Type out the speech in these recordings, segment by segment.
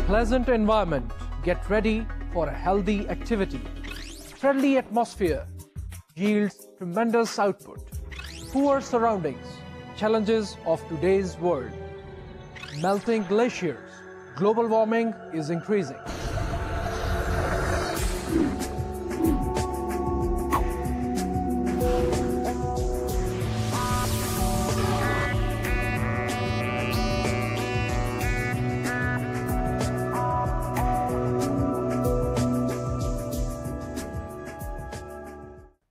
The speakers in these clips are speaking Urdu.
Pleasant environment. Get ready for a healthy activity. Friendly atmosphere yields tremendous output. Poor surroundings. Challenges of today's world. Melting glaciers. Global warming is increasing.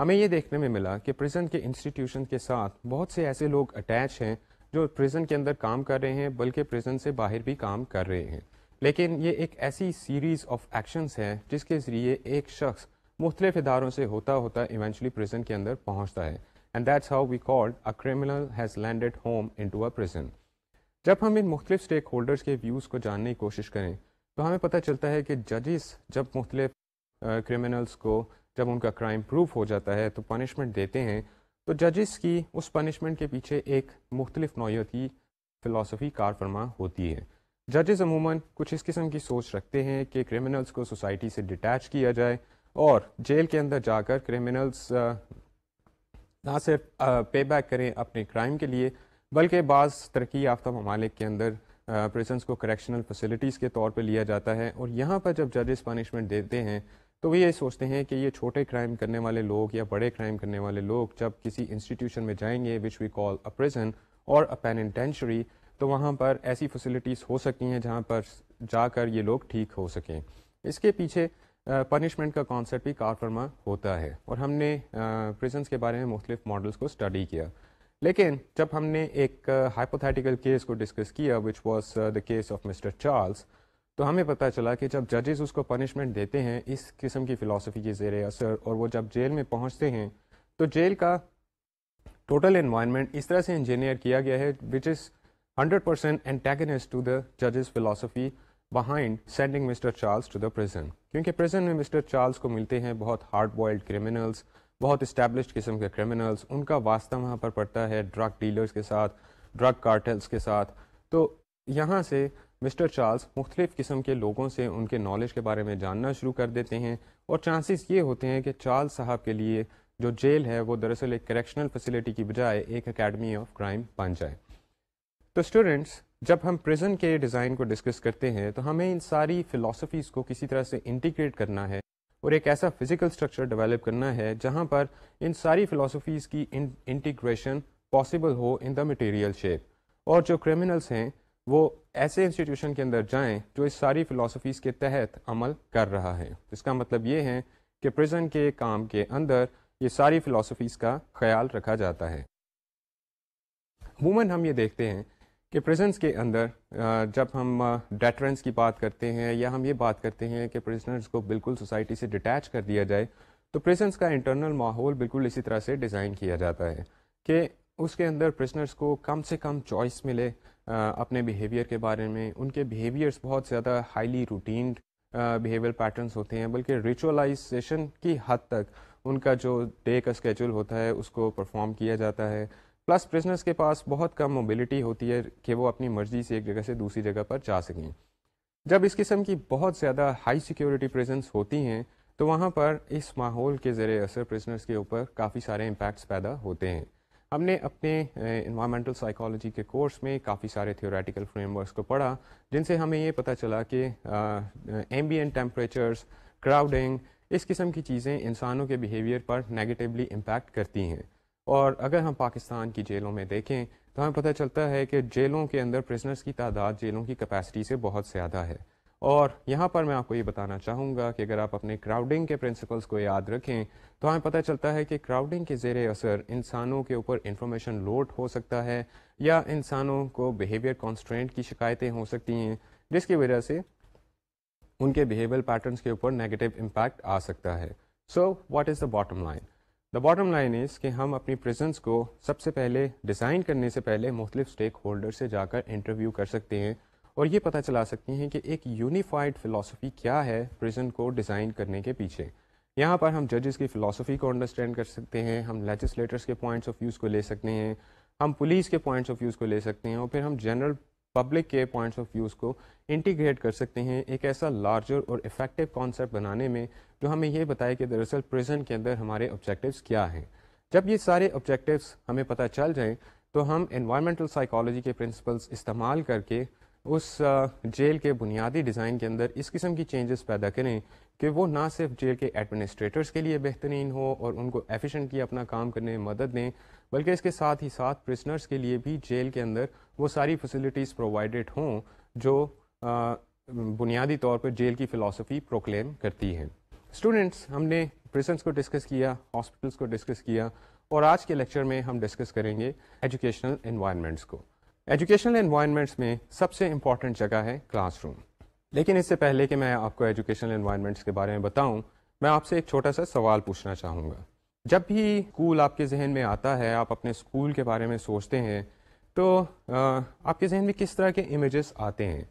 ہمیں یہ دیکھنے میں ملا کہ پریزن کے انسٹیٹیوشن کے ساتھ بہت سے ایسے لوگ اٹیچ ہیں جو پریزن کے اندر کام کر رہے ہیں بلکہ پریزن سے باہر بھی کام کر رہے ہیں، لیکن یہ ایک ایسی سیریز آف ایکشنز ہے جس کے ذریعے ایک شخص مختلف اداروں سے ہوتا ہوتا ایونچولی پریزن کے اندر پہنچتا ہے، and that's how we called a criminal has landed home into a prison. جب ہم ان مختلف اسٹیک ہولڈرز کے ویوز کو جاننے کی کوشش کریں تو ہمیں پتہ چلتا ہے کہ ججز جب مختلف کرمنلز کو جب ان کا کرائم پروف ہو جاتا ہے تو پنشمنٹ دیتے ہیں، تو ججز کی اس پنشمنٹ کے پیچھے ایک مختلف نوعیت کی فلاسفی کار فرما ہوتی ہے۔ ججز عموماً کچھ اس قسم کی سوچ رکھتے ہیں کہ کرمنلز کو سوسائٹی سے ڈیٹیچ کیا جائے اور جیل کے اندر جا کر کرمنلز نہ صرف پے بیک کریں اپنے کرائم کے لیے، بلکہ بعض ترقی یافتہ ممالک کے اندر پریزنس کو کریکشنل فیسلٹیز کے طور پہ لیا جاتا ہے، اور یہاں پر جب ججز پنشمنٹ دیتے ہیں تو وہ یہ سوچتے ہیں کہ یہ چھوٹے کرائم کرنے والے لوگ یا بڑے کرائم کرنے والے لوگ جب کسی انسٹیٹیوشن میں جائیں گے وچ وی کال اے پریزن اور اے پینیٹینشری، تو وہاں پر ایسی فیسلٹیز ہو سکتی ہیں جہاں پر جا کر یہ لوگ ٹھیک ہو سکیں۔ اس کے پیچھے پنشمنٹ کا کانسیپٹ بھی کار فرما ہوتا ہے، اور ہم نے پریزنس کے بارے میں مختلف ماڈلس کو اسٹڈی کیا، لیکن جب ہم نے ایک ہائپوتھیٹیکل کیس کو ڈسکس کیا which was the case of mister Charles, تو ہمیں پتہ چلا کہ جب ججز اس کو پنشمنٹ دیتے ہیں اس قسم کی فلاسفی کے زیر اثر، اور وہ جب جیل میں پہنچتے ہیں تو جیل کا ٹوٹل انوائرمنٹ اس طرح سے انجینئر کیا گیا ہے وچ از 100% اینٹیگنسٹ ٹو دا ججز philosophy behind sending Mr. Charles to the prison، کیونکہ پریزن میں مسٹر چارلز کو ملتے ہیں بہت ہارڈ بوائلڈ کرمنلز، بہت اسٹیبلشڈ قسم کے کرمنلز، ان کا واسطہ وہاں پر پڑتا ہے ڈرگ ڈیلرز کے ساتھ، ڈرگ کارٹلز کے ساتھ، تو یہاں سے مسٹر چارلز مختلف قسم کے لوگوں سے ان کے نالج کے بارے میں جاننا شروع کر دیتے ہیں، اور چانسز یہ ہوتے ہیں کہ چارلز صاحب کے لیے جو جیل ہے وہ دراصل ایک کریکشنل فیسلٹی کی بجائے ایک اکیڈمی آف کرائم بن جائے۔ تو اسٹوڈنٹس، جب ہم پریزن کے ڈیزائن کو ڈسکس کرتے ہیں تو ہمیں ان ساری فلاسفیز کو کسی طرح سے انٹیگریٹ کرنا ہے اور ایک ایسا فزیکل اسٹرکچر ڈیولپ کرنا ہے جہاں پر ان ساری فلاسفیز کی integration possible who in the material shape, اور جو کرمنلز ہیں وہ ایسے انسٹیٹیوشن کے اندر جائیں جو اس ساری فلاسفیز کے تحت عمل کر رہا ہے۔ اس کا مطلب یہ ہے کہ پریزن کے کام کے اندر یہ ساری فلاسفیز کا خیال رکھا جاتا ہے۔ عموماً ہم یہ دیکھتے ہیں کہ پریزنس کے اندر جب ہم ڈیٹرنس کی بات کرتے ہیں یا ہم یہ بات کرتے ہیں کہ پریزنرز کو بالکل سوسائٹی سے ڈیٹیچ کر دیا جائے، تو پریزنس کا انٹرنل ماحول بالکل اسی طرح سے ڈیزائن کیا جاتا ہے کہ اس کے اندر پریزنرز کو کم سے کم چوائس ملے اپنے بیہیویئر کے بارے میں۔ ان کے بیہیویئرس بہت زیادہ ہائیلی روٹینڈ بیہیویئر پیٹرنس ہوتے ہیں، بلکہ ریچولائزیشن کی حد تک ان کا جو ڈے کا اسکیجول ہوتا ہے اس کو پرفارم کیا جاتا ہے۔ پلس پریزنرز کے پاس بہت کم موبلٹی ہوتی ہے کہ وہ اپنی مرضی سے ایک جگہ سے دوسری جگہ پر جا سکیں۔ جب اس قسم کی بہت زیادہ ہائی سیکیورٹی پریزنس ہوتی ہیں تو وہاں پر اس ماحول کے زیر اثر پریزنرز کے اوپر کافی سارے امپیکٹس پیدا ہوتے ہیں۔ ہم نے اپنے انوائرمنٹل سائیکالوجی کے کورس میں کافی سارے تھیوریٹیکل فریم ورکس کو پڑھا، جن سے ہمیں یہ پتہ چلا کہ ایمبینٹ ٹیمپریچرز، کراؤڈنگ، اس قسم کی چیزیں انسانوں کے بیہیویئر پر نیگیٹیولی امپیکٹ کرتی ہیں۔ اور اگر ہم پاکستان کی جیلوں میں دیکھیں تو ہمیں پتہ چلتا ہے کہ جیلوں کے اندر پریزنرز کی تعداد جیلوں کی کیپیسٹی سے بہت زیادہ ہے، اور یہاں پر میں آپ کو یہ بتانا چاہوں گا کہ اگر آپ اپنے کراؤڈنگ کے پرنسپلس کو یاد رکھیں تو ہمیں پتہ چلتا ہے کہ کراؤڈنگ کے زیر اثر انسانوں کے اوپر انفارمیشن لوڈ ہو سکتا ہے، یا انسانوں کو بیہیویئر کانسٹرینٹ کی شکایتیں ہو سکتی ہیں، جس کی وجہ سے ان کے بیہیویئر پیٹرنس کے اوپر نیگیٹو امپیکٹ آ سکتا ہے۔ So what is the bottom line? The bottom line is کہ ہم اپنی پریزنس کو سب سے پہلے ڈیزائن کرنے سے پہلے مختلف اسٹیک ہولڈر سے جا کر انٹرویو کر سکتے ہیں، اور یہ پتہ چلا سکتی ہیں کہ ایک یونیفائڈ فلاسفی کیا ہے پریزن کو ڈیزائن کرنے کے پیچھے۔ یہاں پر ہم ججز کی فلاسفی کو انڈرسٹینڈ کر سکتے ہیں، ہم لیجسلیٹرز کے پوائنٹس آف ویوز کو لے سکتے ہیں، ہم پولیس کے پوائنٹس آف ویوز کو لے سکتے ہیں، اور پھر ہم جنرل پبلک کے پوائنٹس آف ویوز کو انٹیگریٹ کر سکتے ہیں ایک ایسا لارجر اور افیکٹو کانسیپٹ بنانے میں جو ہمیں یہ بتائے کہ دراصل پریزن کے اندر ہمارے آبجیکٹیوز کیا ہیں۔ جب یہ سارے آبجیکٹیوز ہمیں پتہ چل جائیں تو ہم انوائرمنٹل سائیکالوجی کے پرنسپلس استعمال کر کے اس جیل کے بنیادی ڈیزائن کے اندر اس قسم کی چینجز پیدا کریں کہ وہ نہ صرف جیل کے ایڈمنسٹریٹرز کے لیے بہترین ہو اور ان کو ایفیشینٹلی اپنا کام کرنے میں مدد دیں، بلکہ اس کے ساتھ ہی ساتھ پرسنرز کے لیے بھی جیل کے اندر وہ ساری فیسلٹیز پرووائڈڈ ہوں جو بنیادی طور پر جیل کی فلاسفی پروکلیم کرتی ہیں۔ اسٹوڈنٹس، ہم نے پریزنس کو ڈسکس کیا, ہاسپٹلس کو ڈسکس کیا, اور آج کے لیکچر میں ہم ڈسکس کریں گے ایجوکیشنل انوائرمنٹس کو. ایجوکیشنل انوائرمنٹس میں سب سے امپورٹنٹ جگہ ہے کلاس روم. لیکن اس سے پہلے کہ میں آپ کو ایجوکیشنل انوائرمنٹس کے بارے میں بتاؤں, میں آپ سے ایک چھوٹا سا سوال پوچھنا چاہوں گا. جب بھی اسکول آپ کے ذہن میں آتا ہے, آپ اپنے اسکول کے بارے میں سوچتے ہیں, تو آپ کے ذہن میں کس طرح کے امیجز آتے ہیں؟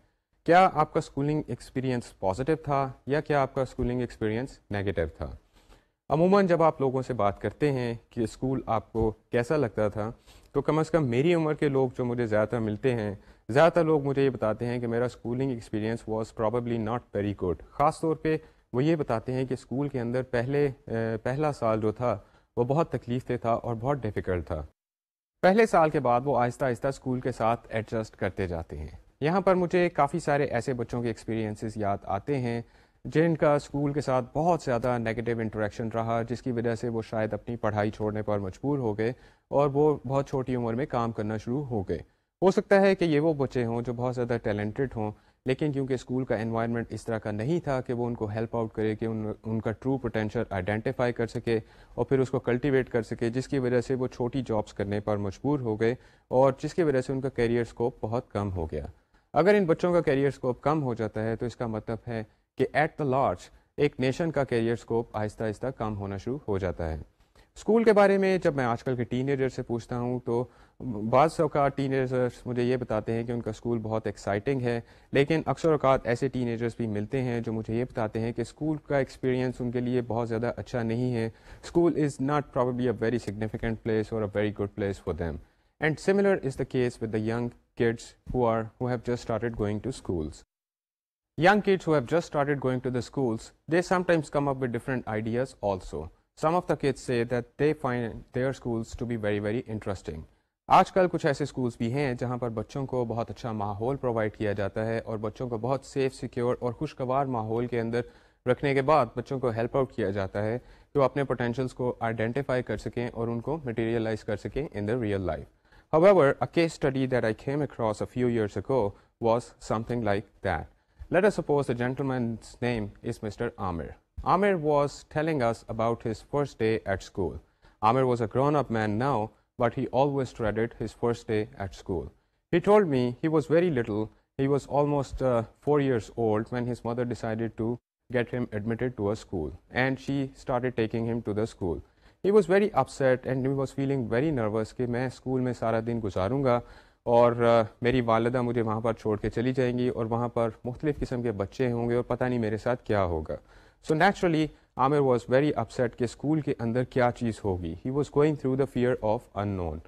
کیا آپ کا اسکولنگ ایکسپیرینس پازیٹیو تھا یا کیا آپ کا اسکولنگ ایکسپیرینس نیگیٹو تھا؟ عموماً جب آپ لوگوں سے بات کرتے ہیں کہ اسکول آپ کو کیسا لگتا تھا, تو کم از کم میری عمر کے لوگ جو مجھے زیادہ تر ملتے ہیں, زیادہ تر لوگ مجھے یہ بتاتے ہیں کہ میرا schooling experience was probably not very good. خاص طور پہ وہ یہ بتاتے ہیں کہ اسکول کے اندر پہلا سال جو تھا وہ بہت تکلیف دہ تھا اور بہت ڈیفیکلٹ تھا. پہلے سال کے بعد وہ آہستہ آہستہ اسکول کے ساتھ ایڈجسٹ کرتے جاتے ہیں. یہاں پر مجھے کافی سارے ایسے بچوں کے ایکسپیرینسز یاد آتے ہیں جن کا اسکول کے ساتھ بہت زیادہ نیگیٹو انٹریکشن رہا, جس کی وجہ سے وہ شاید اپنی پڑھائی چھوڑنے پر مجبور ہو گئے اور وہ بہت چھوٹی عمر میں کام کرنا شروع ہو گئے. ہو سکتا ہے کہ یہ وہ بچے ہوں جو بہت زیادہ ٹیلنٹڈ ہوں, لیکن کیونکہ اسکول کا انوائرمنٹ اس طرح کا نہیں تھا کہ وہ ان کو ہیلپ آؤٹ کرے, کہ ان کا ٹرو پوٹینشیل آئیڈینٹیفائی کر سکے اور پھر اس کو کلٹیویٹ کر سکے, جس کی وجہ سے وہ چھوٹی جابس کرنے پر مجبور ہو گئے اور جس کی وجہ سے ان کا کیریئر اسکوپ بہت کم ہو گیا. اگر ان بچوں کا کیریئر اسکوپ کم ہو جاتا ہے تو اس کا مطلب ہے کہ ایٹ دا لارج ایک نیشن کا کیریئر اسکوپ آہستہ آہستہ کم ہونا شروع ہو جاتا ہے. اسکول کے بارے میں جب میں آج کل کے ٹین ایجر سے پوچھتا ہوں تو بعض اوقات ٹین ایجرس مجھے یہ بتاتے ہیں کہ ان کا اسکول بہت ایکسائٹنگ ہے, لیکن اکثر اوقات ایسے ٹین ایجرس بھی ملتے ہیں جو مجھے یہ بتاتے ہیں کہ اسکول کا ایکسپیرینس ان کے لیے بہت زیادہ اچھا نہیں ہے. School is not probably a very significant place اور a very good place for them. And similar is the case with the young kids who have just started going to schools. Young kids who have just started going to the schools, they sometimes come up with different ideas also. Some of the kids say that they find their schools to be very, very interesting. آج کل کچھ ایسے اسکولس بھی ہیں جہاں پر بچوں کو بہت اچھا ماحول پرووائڈ کیا جاتا ہے اور بچوں کو بہت سیف, سیکیور اور خوشگوار ماحول کے اندر رکھنے کے بعد بچوں کو ہیلپ آؤٹ کیا جاتا ہے کہ وہ اپنے پوٹینشیلس کو آئیڈینٹیفائی کر سکیں اور ان کو مٹیریلائز کر سکیں in the real life. However, a case study that I came across a few years ago was something like that. Let us suppose the gentleman's name is Mr. Amir. Amir was telling us about his first day at school. Amir was a grown-up man now, but he always dreaded his first day at school. He told me he was very little. He was almost 4 years old when his mother decided to get him admitted to a school, and she started taking him to the school. He was very upset and he was feeling very nervous کہ میں اسکول میں سارا دن گزاروں گا اور میری والدہ مجھے وہاں پر چھوڑ کے چلی جائیں گی اور وہاں پر مختلف قسم کے بچے ہوں گے اور پتہ نہیں میرے ساتھ کیا ہوگا. So naturally Aamir was very upset کہ اسکول کے اندر کیا چیز ہوگی. He was going through the fear of unknown.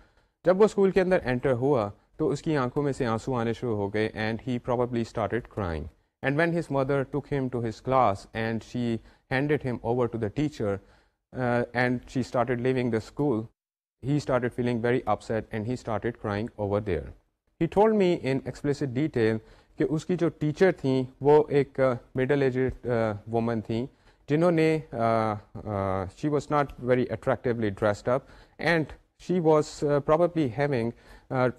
جب وہ اسکول کے اندر انٹر ہوا تو اس کی آنکھوں میں سے آنسو آنے شروع ہو گئے and he probably started crying. And when his mother took him to his class and she handed him over to the teacher and she started leaving the school, he started feeling very upset and he started crying over there. He told me in explicit detail کہ اس کی جو ٹیچر تھیں وہ ایک middle aged woman تھیں جنہوں نے she was not very attractively dressed up and she was probably having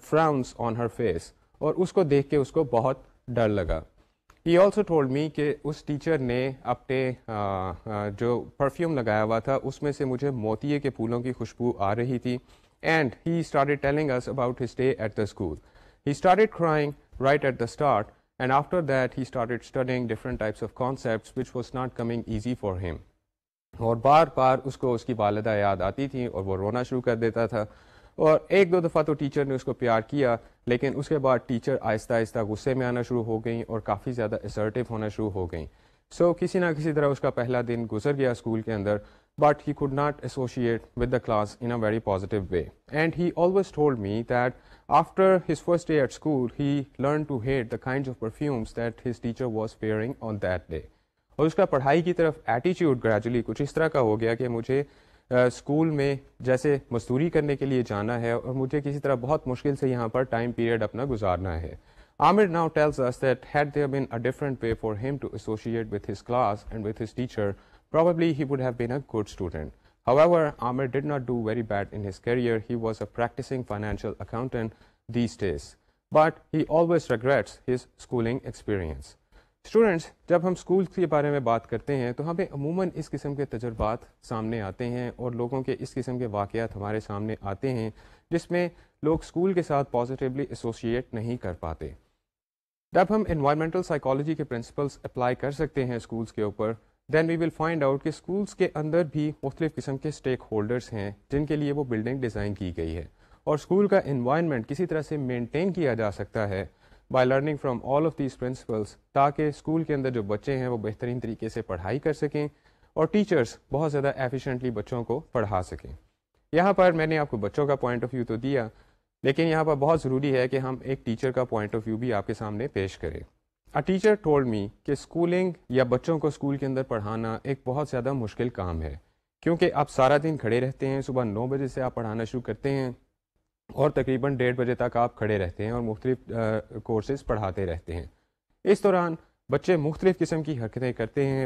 frowns on her face, اور اس کو دیکھ کے اس کو بہت ڈر لگا. He also told me کہ اس ٹیچر نے اپنے جو پرفیوم لگایا ہوا تھا اس میں سے مجھے موتیے کے پھولوں کی خوشبو آ رہی تھی. And he started telling us about his day at the school. He started crying right at the start and after that he started studying different types of concepts which was not coming easy for him. اور بار بار اس کو اس کی والدہ یاد آتی تھی اور وہ رونا شروع کر دیتا تھا. اور ایک دو دفعہ تو ٹیچر نے اس کو پیار کیا, لیکن اس کے بعد ٹیچر آہستہ آہستہ غصے میں آنا شروع ہو گئیں اور کافی زیادہ اسرٹیو ہونا شروع ہو گئیں. سو کسی نہ کسی طرح اس کا پہلا دن گزر گیا اسکول کے اندر, but he could not associate with the class in a very positive way. And he always told me that after his first day at school, he learned to hate the kinds of perfumes that his teacher was wearing on that day. اور اس کا پڑھائی کی طرف ایٹیچیوڈ گریجولی کچھ اس طرح کا ہو گیا کہ مجھے اسکول میں جیسے مزدوری کرنے کے لیے جانا ہے اور مجھے کسی طرح بہت مشکل سے یہاں پر ٹائم پیریڈ اپنا گزارنا ہے. Amir now tells us that had there been a different way for him to associate with his class and with his teacher, probably he would have been a good student. However, Amir did not do very bad in his career. He was a practicing financial accountant these days, but he always regrets his schooling experience. Students, جب ہم اسکول کے بارے میں بات کرتے ہیں تو ہمیں عموماً اس قسم کے تجربات سامنے آتے ہیں اور لوگوں کے اس قسم کے واقعات ہمارے سامنے آتے ہیں جس میں لوگ اسکول کے ساتھ پازیٹیولی ایسوسیٹ نہیں کر پاتے. جب ہم انوائرمنٹل سائیکالوجی کے پرنسپلس اپلائی کر سکتے ہیں اسکولس کے اوپر، دین وی ول فائنڈ آؤٹ کہ اسکولس کے اندر بھی مختلف قسم کے اسٹیک ہولڈرس ہیں جن کے لیے وہ بلڈنگ ڈیزائن کی گئی ہے، اور اسکول کا انوائرمنٹ کسی طرح سے مینٹین کیا جا سکتا ہے by learning from all of these principles, تاکہ اسکول کے اندر جو بچے ہیں وہ بہترین طریقے سے پڑھائی کر سکیں اور ٹیچرس بہت زیادہ ایفیشینٹلی بچوں کو پڑھا سکیں. یہاں پر میں نے آپ کو بچوں کا پوائنٹ آف ویو تو دیا، لیکن یہاں پر بہت ضروری ہے کہ ہم ایک ٹیچر کا پوائنٹ آف ویو بھی آپ کے سامنے پیش کریں. A teacher told me کہ اسکولنگ یا بچوں کو اسکول کے اندر پڑھانا ایک بہت زیادہ مشکل کام ہے، کیونکہ آپ سارا دن کھڑے رہتے ہیں. صبح 9 بجے سے آپ پڑھانا شروع کرتے ہیں اور تقریباً 1:30 بجے تک آپ کھڑے رہتے ہیں اور مختلف کورسز پڑھاتے رہتے ہیں. اس دوران بچے مختلف قسم کی حرکتیں کرتے ہیں،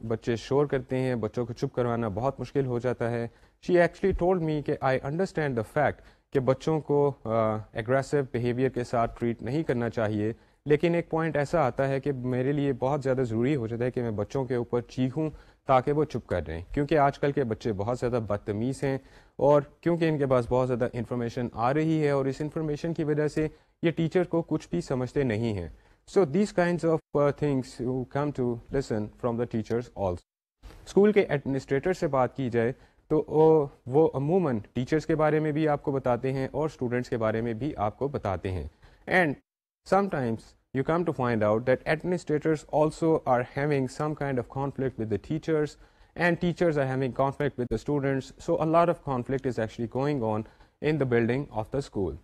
بچے شور کرتے ہیں، بچوں کو چپ کروانا بہت مشکل ہو جاتا ہے. شی ایکچولی ٹولڈ می کہ آئی انڈرسٹینڈ دا فیکٹ کہ بچوں کو ایگریسو بیہیویئر کے ساتھ ٹریٹ نہیں کرنا چاہیے، لیکن ایک پوائنٹ ایسا آتا ہے کہ میرے لیے بہت زیادہ ضروری ہو جاتا ہے کہ میں بچوں کے اوپر چیخوں تاکہ وہ چپ کر رہیں، کیونکہ آج کل کے بچے بہت زیادہ بدتمیز ہیں اور کیونکہ ان کے پاس بہت زیادہ انفارمیشن آ رہی ہے اور اس انفارمیشن کی وجہ سے یہ ٹیچر کو کچھ بھی سمجھتے نہیں ہیں. So these kinds of things you come to listen from the teachers also. School کے ایڈمنسٹریٹر سے بات کی جائے تو وہ عموماً ٹیچرز کے بارے میں بھی آپ کو بتاتے ہیں اور اسٹوڈنٹس کے بارے میں بھی آپ کو بتاتے ہیں. And sometimes you come to find out that administrators also are having some kind of conflict with the teachers, and teachers are having conflict with the students, so a lot of conflict is actually going on in the building of the school.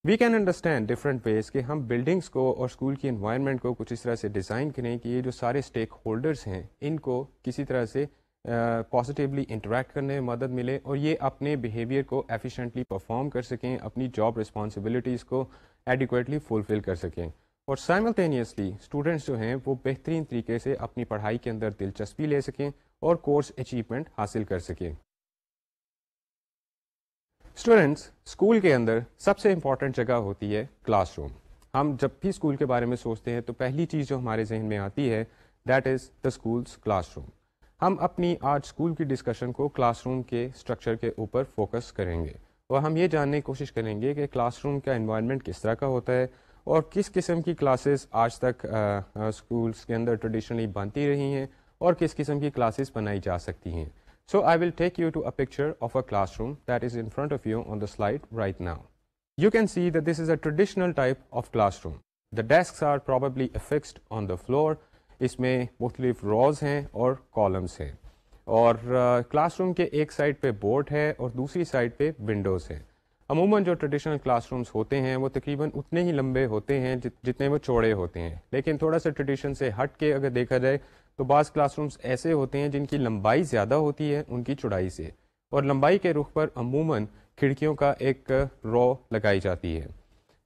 We can understand different ways کہ ہم بلڈنگس کو اور اسکول کی انوائرمنٹ کو کچھ اس طرح سے ڈیزائن کریں کہ یہ جو سارے اسٹیک ہولڈرس ہیں ان کو کسی طرح سے پازیٹیولی انٹریکٹ کرنے میں مدد ملے اور یہ اپنے بیہیویئر کو ایفیشینٹلی پرفارم کر سکیں، اپنی جاب رسپانسبلٹیز کو ایڈیکویٹلی فلفل کر سکیں، اور سائملٹینیسلی اسٹوڈنٹس جو ہیں وہ بہترین طریقے سے اپنی پڑھائی کے اندر دلچسپی لے سکیں اور کورس اچیومنٹ حاصل کر سکیں. اسٹوڈنٹس، اسکول کے اندر سب سے امپورٹنٹ جگہ ہوتی ہے کلاس روم. ہم جب بھی اسکول کے بارے میں سوچتے ہیں تو پہلی چیز جو ہمارے ذہن میں آتی ہے that is the schools class room. ہم اپنی آج اسکول کی ڈسکشن کو کلاس روم کے اسٹرکچر کے اوپر فوکس کریں گے اور ہم یہ جاننے کی کوشش کریں گے کہ کلاس روم کا انوائرمنٹ کس طرح کا ہوتا ہے اور کس قسم کی کلاسز آج تک اسکولس کے اندر ٹریڈیشنلی بنتی رہی ہیں اور کس قسم کی کلاسز بنائی جا سکتی ہیں. So I will take you to a picture of a classroom that is in front of you on the slide right now. You can see that this is a traditional type of classroom. The desks are probably affixed on the floor. اس میں مختلف روز ہیں اور کالمس ہیں اور کلاس روم کے ایک سائڈ پہ بورڈ ہے اور دوسری سائڈ پہ ونڈوز ہیں. عموماً جو ٹریڈیشنل کلاس رومس ہوتے ہیں وہ تقریباً اتنے ہی لمبے ہوتے ہیں جتنے وہ چوڑے ہوتے ہیں، لیکن تھوڑا سا ٹریڈیشن سے ہٹ کے اگر دیکھا جائے تو بعض کلاس رومس ایسے ہوتے ہیں جن کی لمبائی زیادہ ہوتی ہے ان کی چوڑائی سے، اور لمبائی کے رخ پر عموماً کھڑکیوں کا ایک رو لگائی جاتی ہے.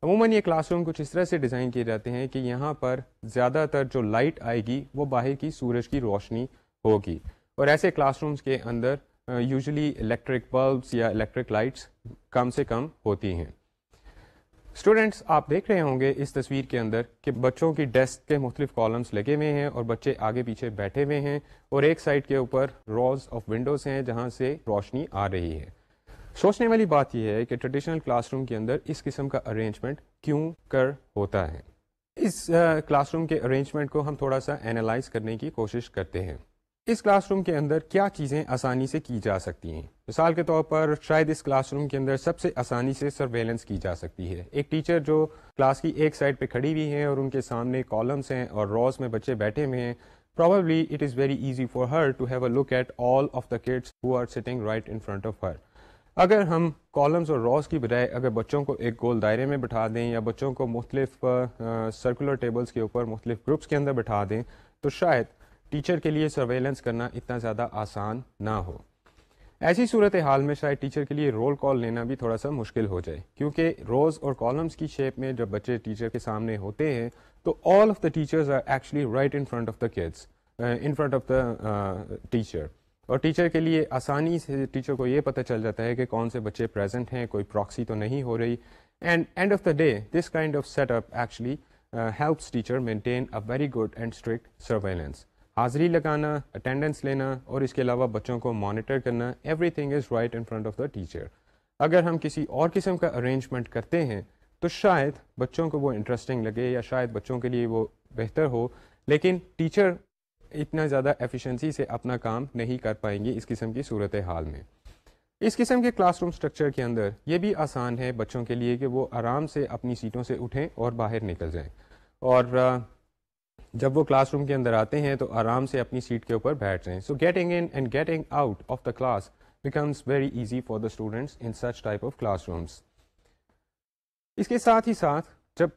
عموماً یہ کلاس روم کچھ اس طرح سے ڈیزائن کیے جاتے ہیں کہ یہاں پر زیادہ تر جو لائٹ آئے گی وہ باہر کی سورج کی روشنی ہوگی، اور ایسے کلاس رومس کے اندر یوزلی الیکٹرک بلبس یا الیکٹرک لائٹس کم سے کم ہوتی ہیں. اسٹوڈینٹس، آپ دیکھ رہے ہوں گے اس تصویر کے اندر کہ بچوں کی ڈیسک کے مختلف کالمس لگے ہوئے ہیں اور بچے آگے پیچھے بیٹھے ہوئے ہیں اور ایک سائڈ کے اوپر روز آف ونڈوز ہیں جہاں سے روشنی آ رہی ہے. سوچنے والی بات یہ ہے کہ ٹریڈیشنل کلاس روم کے اندر اس قسم کا ارینجمنٹ کیوں کر ہوتا ہے. اس کلاس روم کے ارینجمنٹ کو ہم تھوڑا سا اینالائز کرنے کی کوشش کرتے ہیں. اس کلاس روم کے اندر کیا چیزیں آسانی سے کی جا سکتی ہیں؟ مثال کے طور پر شاید اس کلاس روم کے اندر سب سے آسانی سے سرویلنس کی جا سکتی ہے. ایک ٹیچر جو کلاس کی ایک سائڈ پہ کھڑی ہوئی ہیں اور ان کے سامنے کالمس ہیں اور روز میں بچے بیٹھے ہوئے ہیں، probably it is very easy for her to have a look at all of the kids who are sitting right in front of her. اگر ہم کالمز اور روز کی بجائے اگر بچوں کو ایک گول دائرے میں بٹھا دیں یا بچوں کو مختلف سرکولر ٹیبلز کے اوپر مختلف گروپس کے اندر بٹھا دیں تو شاید ٹیچر کے لیے سرویلنس کرنا اتنا زیادہ آسان نہ ہو. ایسی صورتحال میں شاید ٹیچر کے لیے رول کال لینا بھی تھوڑا سا مشکل ہو جائے، کیونکہ روز اور کالمز کی شیپ میں جب بچے ٹیچر کے سامنے ہوتے ہیں تو all of the teachers are actually right in front of the kids, in front of the teacher, اور ٹیچر کے لیے آسانی سے ٹیچر کو یہ پتہ چل جاتا ہے کہ کون سے بچے پریزنٹ ہیں، کوئی پراکسی تو نہیں ہو رہی. End of the day this kind of set up actually helps teacher maintain a very good and strict surveillance. حاضری لگانا, اٹینڈنس لینا اور اس کے علاوہ بچوں کو مانیٹر کرنا, every thing is right in front of the teacher. اگر ہم کسی اور قسم کا ارینجمنٹ کرتے ہیں تو شاید بچوں کو وہ انٹرسٹنگ لگے یا شاید بچوں کے لیے وہ بہتر ہو, لیکن ٹیچر اتنا زیادہ ایفیشنسی سے اپنا کام نہیں کر پائیں گے اس قسم کی صورتحال میں. اس قسم کے کلاس روم سٹرکچر کے اندر یہ بھی آسان ہے بچوں کے لیے کہ وہ آرام سے اپنی سیٹوں سے اٹھیں اور باہر نکل جائیں, اور جب وہ کلاس روم کے اندر آتے ہیں تو آرام سے اپنی سیٹ کے اوپر بیٹھ جائیں. So getting in and getting out of the class becomes very easy for the students in such type of classrooms. اس کے ساتھ ہی ساتھ جب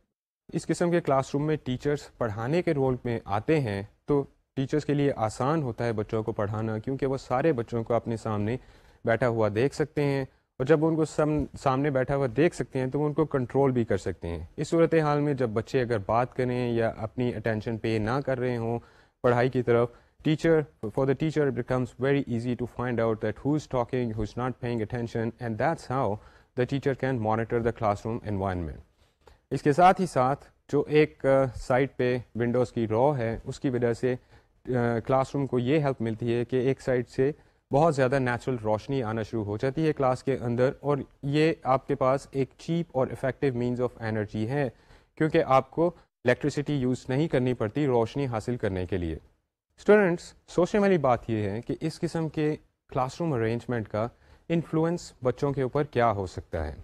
اس قسم کے کلاس روم میں ٹیچرس پڑھانے کے رول میں آتے ہیں تو ٹیچرس کے لیے آسان ہوتا ہے بچوں کو پڑھانا, کیونکہ وہ سارے بچوں کو اپنے سامنے بیٹھا ہوا دیکھ سکتے ہیں, اور جب ان کو سامنے بیٹھا ہوا دیکھ سکتے ہیں تو وہ ان کو کنٹرول بھی کر سکتے ہیں. اس صورتحال میں جب بچے اگر بات کریں یا اپنی اٹینشن پے نہ کر رہے ہوں پڑھائی کی طرف, for the teacher it becomes very easy to find out that who is talking, who is not paying attention, and that's how the teacher can monitor the classroom environment. اس کے ساتھ ہی ساتھ جو ایک سائڈ پہ ونڈوز کی رو ہے اس کی وجہ سے کلاس روم کو یہ ہیلپ ملتی ہے کہ ایک سائڈ سے بہت زیادہ نیچرل روشنی آنا شروع ہو جاتی ہے کلاس کے اندر, اور یہ آپ کے پاس ایک چیپ اور افیکٹو مینز آف انرجی ہے کیونکہ آپ کو الیکٹریسٹی یوز نہیں کرنی پڑتی روشنی حاصل کرنے کے لیے. اسٹوڈنٹس, سوچنے والی بات یہ ہے کہ اس قسم کے کلاس روم ارینجمنٹ کا انفلوئنس بچوں کے اوپر کیا ہو سکتا ہے.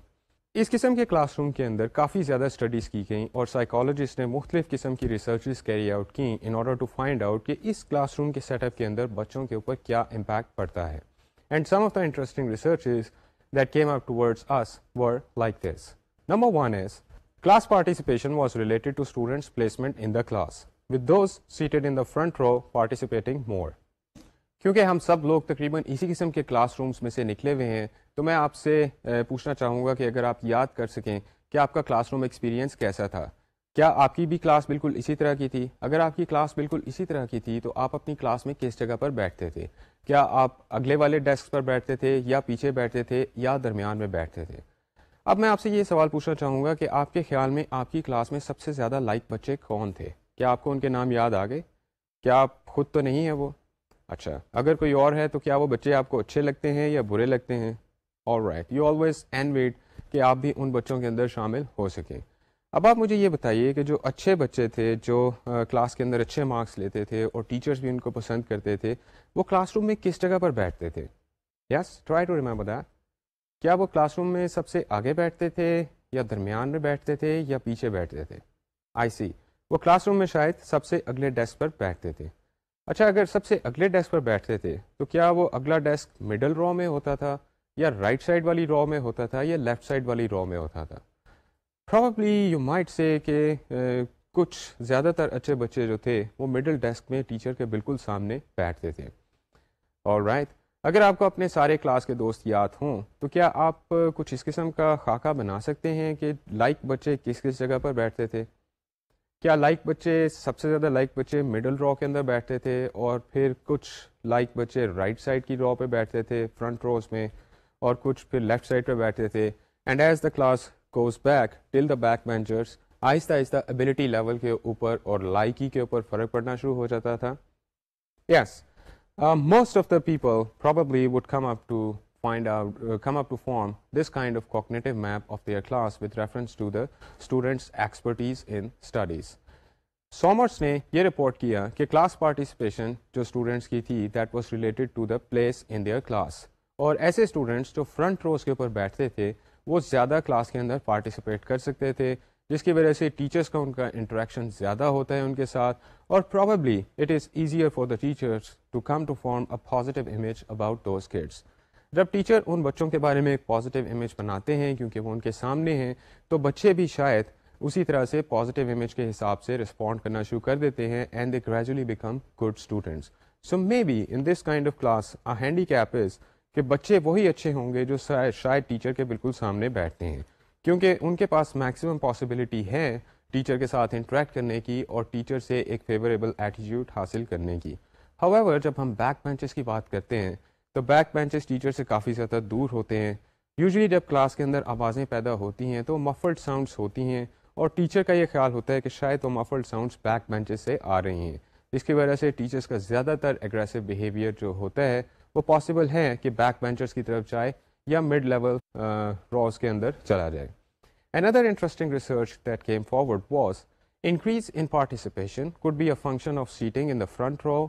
اس قسم کے کلاس روم کے اندر کافی زیادہ اسٹڈیز کی گئیں اور سائیکالوجسٹ نے مختلف قسم کی ریسرچز کیری آؤٹ کیں in order to find out کہ اس کلاس روم کے سیٹ اپ کے اندر بچوں کے اوپر کیا امپیکٹ پڑتا ہے. And some of the interesting researches that came up towards اس were like this. Number 1 is class participation was related to students' placement in the class, with those seated in the front row participating more. کیونکہ ہم سب لوگ تقریباً اسی قسم کے کلاس رومز میں سے نکلے ہوئے ہیں تو میں آپ سے پوچھنا چاہوں گا کہ اگر آپ یاد کر سکیں کہ آپ کا کلاس روم ایکسپیرینس کیسا تھا. کیا آپ کی بھی کلاس بالکل اسی طرح کی تھی؟ اگر آپ کی کلاس بالکل اسی طرح کی تھی تو آپ اپنی کلاس میں کس جگہ پر بیٹھتے تھے؟ کیا آپ اگلے والے ڈیسک پر بیٹھتے تھے یا پیچھے بیٹھتے تھے یا درمیان میں بیٹھتے تھے؟ اب میں آپ سے یہ سوال پوچھنا چاہوں گا کہ آپ کے خیال میں آپ کی کلاس میں سب سے زیادہ لائک بچے کون تھے؟ کیا آپ کو ان کے نام یاد آ گئے؟ کیا آپ خود تو نہیں ہیں وہ؟ اچھا, اگر کوئی اور ہے تو کیا وہ بچے آپ کو اچھے لگتے ہیں یا برے لگتے ہیں؟ آلرائٹ, یو آلویز انویٹ کہ آپ بھی ان بچوں کے اندر شامل ہو سکیں. اب آپ مجھے یہ بتائیے کہ جو اچھے بچے تھے جو کلاس کے اندر اچھے مارکس لیتے تھے اور ٹیچرز بھی ان کو پسند کرتے تھے, وہ کلاس روم میں کس جگہ پر بیٹھتے تھے؟ یس, ٹرائی ٹو ریممبر دیٹ. کیا وہ کلاس روم میں سب سے آگے بیٹھتے تھے یا درمیان میں بیٹھتے تھے یا پیچھے بیٹھتے تھے؟ آئی سی, وہ کلاس روم میں شاید سب سے اگلے ڈیسک پر بیٹھتے تھے. اچھا, اگر سب سے اگلے ڈیسک پر بیٹھتے تھے تو کیا وہ اگلا ڈیسک مڈل رو میں ہوتا تھا یا رائٹ سائڈ والی رو میں ہوتا تھا یا لیفٹ سائڈ والی رو میں ہوتا تھا؟ پروبیبلی یو مائٹ سے کہ کچھ زیادہ تر اچھے بچے جو تھے وہ مڈل ڈیسک میں ٹیچر کے بالکل سامنے بیٹھتے تھے. آلرائٹ, اگر آپ کو اپنے سارے کلاس کے دوست یاد ہوں تو کیا آپ کچھ اس قسم کا خاکہ بنا سکتے ہیں کہ لائک بچے کس کس جگہ پر بیٹھتے تھے؟ کیا لائک بچے سب سے زیادہ لائک بچے مڈل رو کے اندر بیٹھتے تھے اور پھر کچھ لائک بچے رائٹ سائڈ کی رو پہ بیٹھتے تھے فرنٹ روز میں, اور کچھ پھر لیفٹ سائڈ پہ بیٹھتے تھے؟ And as the class goes back till the back benchers, آہستہ آہستہ ایبلٹی لیول کے اوپر اور لائکی کے اوپر فرق پڑنا شروع ہو جاتا تھا. یس, most of the people probably would come up to form this kind of cognitive map of their class with reference to the students' expertise in studies. Somers نے یہ رپورٹ کیا کہ کلاس پارٹیسپیشن جو اسٹوڈنٹس کی تھی that was related to the place in their class, اور ایسے اسٹوڈنٹس جو فرنٹ روز کے اوپر بیٹھتے تھے وہ زیادہ کلاس کے اندر پارٹیسپیٹ کر سکتے تھے, جس کی وجہ سے ٹیچرس کا ان کا انٹریکشن زیادہ ہوتا ہے ان کے ساتھ, اور probably it is easier for the teachers to come to form a positive image about those kids. جب ٹیچر ان بچوں کے بارے میں ایک پازیٹیو امیج بناتے ہیں کیونکہ وہ ان کے سامنے ہیں, تو بچے بھی شاید اسی طرح سے پازیٹیو امیج کے حساب سے رسپونڈ کرنا شروع کر دیتے ہیں, and they gradually become good students. So may be in this kind of class a handicap is کہ بچے وہی اچھے ہوں گے جو شاید ٹیچر کے بالکل سامنے بیٹھتے ہیں, کیونکہ ان کے پاس میکسیمم پاسبلٹی ہے ٹیچر کے ساتھ انٹریکٹ کرنے کی اور ٹیچر سے ایک فیوریبل ایٹیٹیوڈ حاصل کرنے کی. However, جب ہم بیک بینچز کی بات کرتے ہیں تو بیک بینچز ٹیچر سے کافی زیادہ دور ہوتے ہیں. یوزلی جب کلاس کے اندر آوازیں پیدا ہوتی ہیں تو مفلڈ ساؤنڈس ہوتی ہیں اور ٹیچر کا یہ خیال ہوتا ہے کہ شاید وہ مفلڈ ساؤنڈس بیک بینچز سے آ رہی ہیں، جس کی وجہ سے ٹیچرس کا زیادہ تر ایگریسو بیہیویئر جو ہوتا ہے وہ پاسبل ہے کہ بیک بینچرس کی طرف جائے یا مڈ لیول روز کے اندر چلا جائے. Another interesting research that came forward was increase in participation could be a function of seating in the front row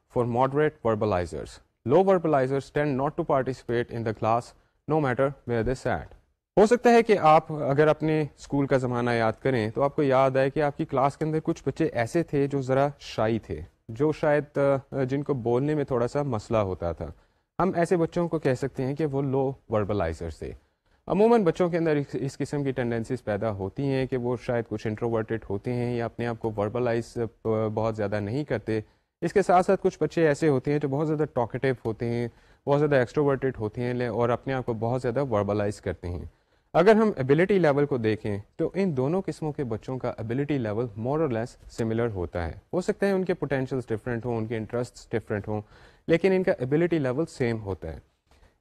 for moderate verbalizers. Low verbalizers tend not to participate in the class no matter where they sat. ہو سکتا ہے کہ آپ اگر اپنے اسکول کا زمانہ یاد کریں تو آپ کو یاد آئے کہ آپ کی کلاس کے اندر کچھ بچے ایسے تھے جو ذرا شائی تھے، جو شاید جن کو بولنے میں تھوڑا سا مسئلہ ہوتا تھا. ہم ایسے بچوں کو کہہ سکتے ہیں کہ وہ لو وربلائزرز تھے. عموماً بچوں کے اندر اس قسم کی ٹینڈنسیز پیدا ہوتی ہیں کہ وہ شاید کچھ انٹروورٹڈ ہوتے ہیں یا اپنے آپ کو وربلائز بہت زیادہ نہیں کرتے. اس کے ساتھ ساتھ کچھ بچے ایسے ہوتے ہیں جو بہت زیادہ ٹاکیٹیو ہوتے ہیں، بہت زیادہ ایکسٹروورٹڈ ہوتے ہیں اور اپنے آپ کو بہت زیادہ وربلائز کرتے ہیں. اگر ہم ایبلٹی لیول کو دیکھیں تو ان دونوں قسموں کے بچوں کا ایبلٹی لیول مور اور لیس سملر ہوتا ہے. ہو سکتا ہے ان کے پوٹینشیلس ڈفرینٹ ہوں، ان کے انٹرسٹس ڈفرینٹ ہوں، لیکن ان کا ایبلٹی لیول سیم ہوتا ہے.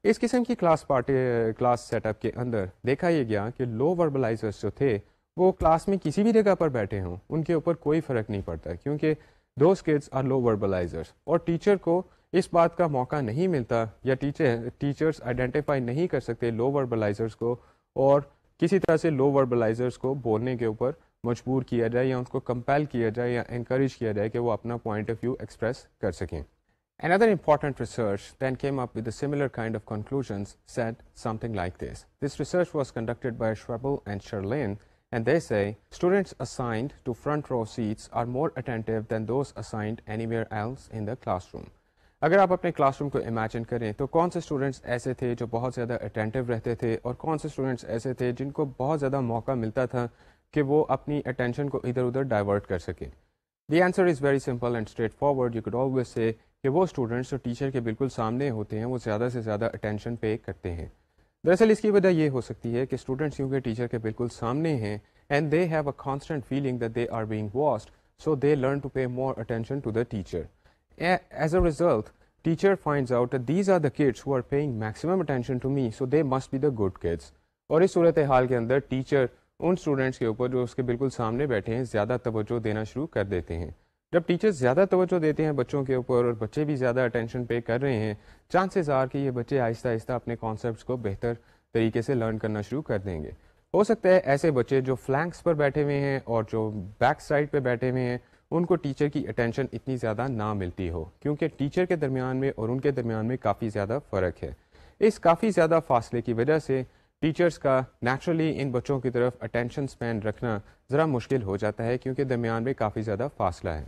اس قسم کی کلاس سیٹ اپ کے اندر دیکھا یہ گیا کہ لو وربلائزرز جو تھے وہ کلاس میں کسی بھی جگہ پر بیٹھے ہوں ان کے اوپر کوئی فرق نہیں پڑتا، کیونکہ دوز کڈس آر لو وربلائزرز، اور ٹیچر کو اس بات کا موقع نہیں ملتا یا ٹیچرز آئیڈینٹیفائی نہیں کر سکتے لو وربلائزرز کو اور کسی طرح سے لو وربلائزرز کو بولنے کے اوپر مجبور کیا جائے یا ان کو کمپیل کیا جائے یا انکریج کیا جائے کہ وہ اپنا پوائنٹ آف ویو ایکسپریس کر سکیں. Another important research then came up with a similar kind of conclusions said something like this. This research was conducted by Schwebel and Sherlin, and they say students assigned to front row seats are more attentive than those assigned anywhere else in the classroom. اگر آپ اپنے کلاس روم کو امیجن کریں تو کون سے اسٹوڈنٹس ایسے تھے جو بہت زیادہ اٹینٹیو رہتے تھے اور کون سے اسٹوڈنٹس ایسے تھے جن کو بہت زیادہ موقع ملتا تھا کہ وہ اپنی اٹینشن کو ادھر ادھر ڈائیورٹ کر سکیں. The answer is very simple and straight forward. You could always say کہ وہ اسٹوڈنٹس جو ٹیچر کے بالکل سامنے ہوتے ہیں وہ زیادہ سے زیادہ اٹینشن پے کرتے ہیں. دراصل اس کی وجہ یہ ہو سکتی ہے کہ اسٹوڈنٹس کیونکہ ٹیچر کے بالکل سامنے ہیں and they have a constant feeling that they are being watched, so they learn to pay more attention to the teacher. As a result teacher finds out that these are the kids who are paying maximum attention to me, so they must be the good kids. اور اس صورتحال کے اندر ٹیچر ان اسٹوڈنٹس کے اوپر جو اس کے بالکل سامنے بیٹھے ہیں زیادہ توجہ دینا شروع کر دیتے ہیں. جب ٹیچر زیادہ توجہ دیتے ہیں بچوں کے اوپر اور بچے بھی زیادہ اٹینشن پے کر رہے ہیں، چانسز آر کہ یہ بچے آہستہ آہستہ اپنے کانسیپٹس کو بہتر طریقے سے لرن کرنا شروع کر دیں گے. ہو سکتا ہے ایسے بچے جو فلینکس پر بیٹھے ہوئے ہیں اور جو بیک سائڈ پہ بیٹھے ہوئے ہیں ان کو ٹیچر کی اٹینشن اتنی زیادہ نہ ملتی ہو، کیونکہ ٹیچر کے درمیان میں اور ان کے درمیان میں کافی زیادہ فرق ہے. اس کافی زیادہ فاصلے کی وجہ سے ٹیچرز کا نیچرلی ان بچوں کی طرف اٹینشن اسپین رکھنا ذرا مشکل ہو جاتا ہے، کیونکہ درمیان میں کافی زیادہ فاصلہ ہے.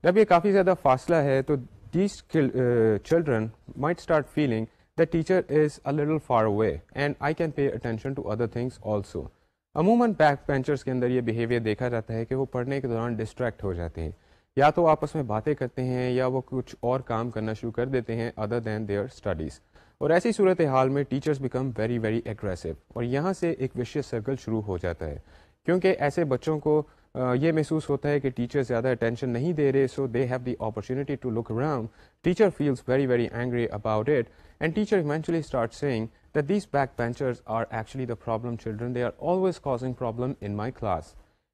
جب یہ کافی زیادہ فاصلہ ہے تو these children might start feeling that teacher is a little far away and I can pay attention to other things also. عموماً بیک بینچرز کے اندر یہ بیہیویئر دیکھا جاتا ہے کہ وہ پڑھنے کے دوران ڈسٹریکٹ ہو جاتے ہیں، یا تو آپس میں باتیں کرتے ہیں یا وہ کچھ اور کام کرنا شروع کر دیتے ہیں ادر دین دیئر اسٹڈیز. اور ایسی صورتحال میں teachers become very very aggressive, اور یہاں سے ایک وشیس سرکل شروع ہو جاتا ہے، کیونکہ ایسے بچوں کو یہ محسوس ہوتا ہے کہ ٹیچر زیادہ اٹینشن نہیں دے رہے، so they have the opportunity to look around. Teacher feels very very angry about it and teacher eventually start seeing that these backbenchers are actually the problem children, they are always causing problem in my class.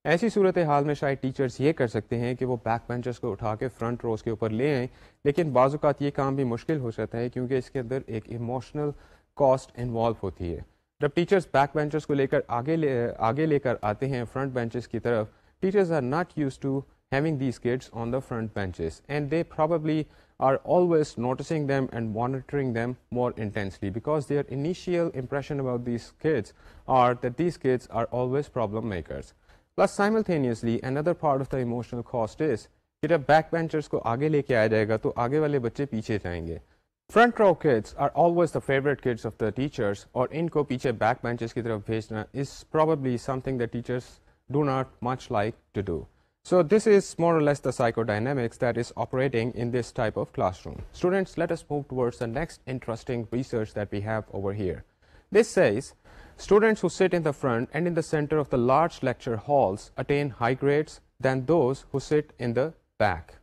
ایسی صورتحال میں شاید ٹیچرز یہ کر سکتے ہیں کہ وہ بیک بینچرز کو اٹھا کے فرنٹ روز کے اوپر لے آئیں، لیکن بعض اوقات یہ کام بھی مشکل ہو جاتا ہے کیونکہ اس کے اندر ایک ایموشنل کاسٹ انوالو ہوتی ہے. جب ٹیچرز بیک بینچرز کو لے کر آگے لے کر آتے ہیں فرنٹ بینچز کی طرف، teachers are not used to having these kids on the front benches, and they probably are always noticing them and monitoring them more intensely, because their initial impression about these kids are that these kids are always problem makers. Plus simultaneously another part of the emotional cost is کہ جب بیک بینچرز کو آگے لے کے آیا جائے گا تو آگے والے بچے پیچھے جائیں گے. Front row kids are always the favorite kids of the teachers, اور ان کو پیچھے بیک بینچز کی طرف بھیجنا is probably something that teachers do not much like to do. So this is more or less the psychodynamics that is operating in this type of classroom. Students, let us move towards the next interesting research that we have over here. This says students who sit in the front and in the center of the large lecture halls attain high grades than those who sit in the back.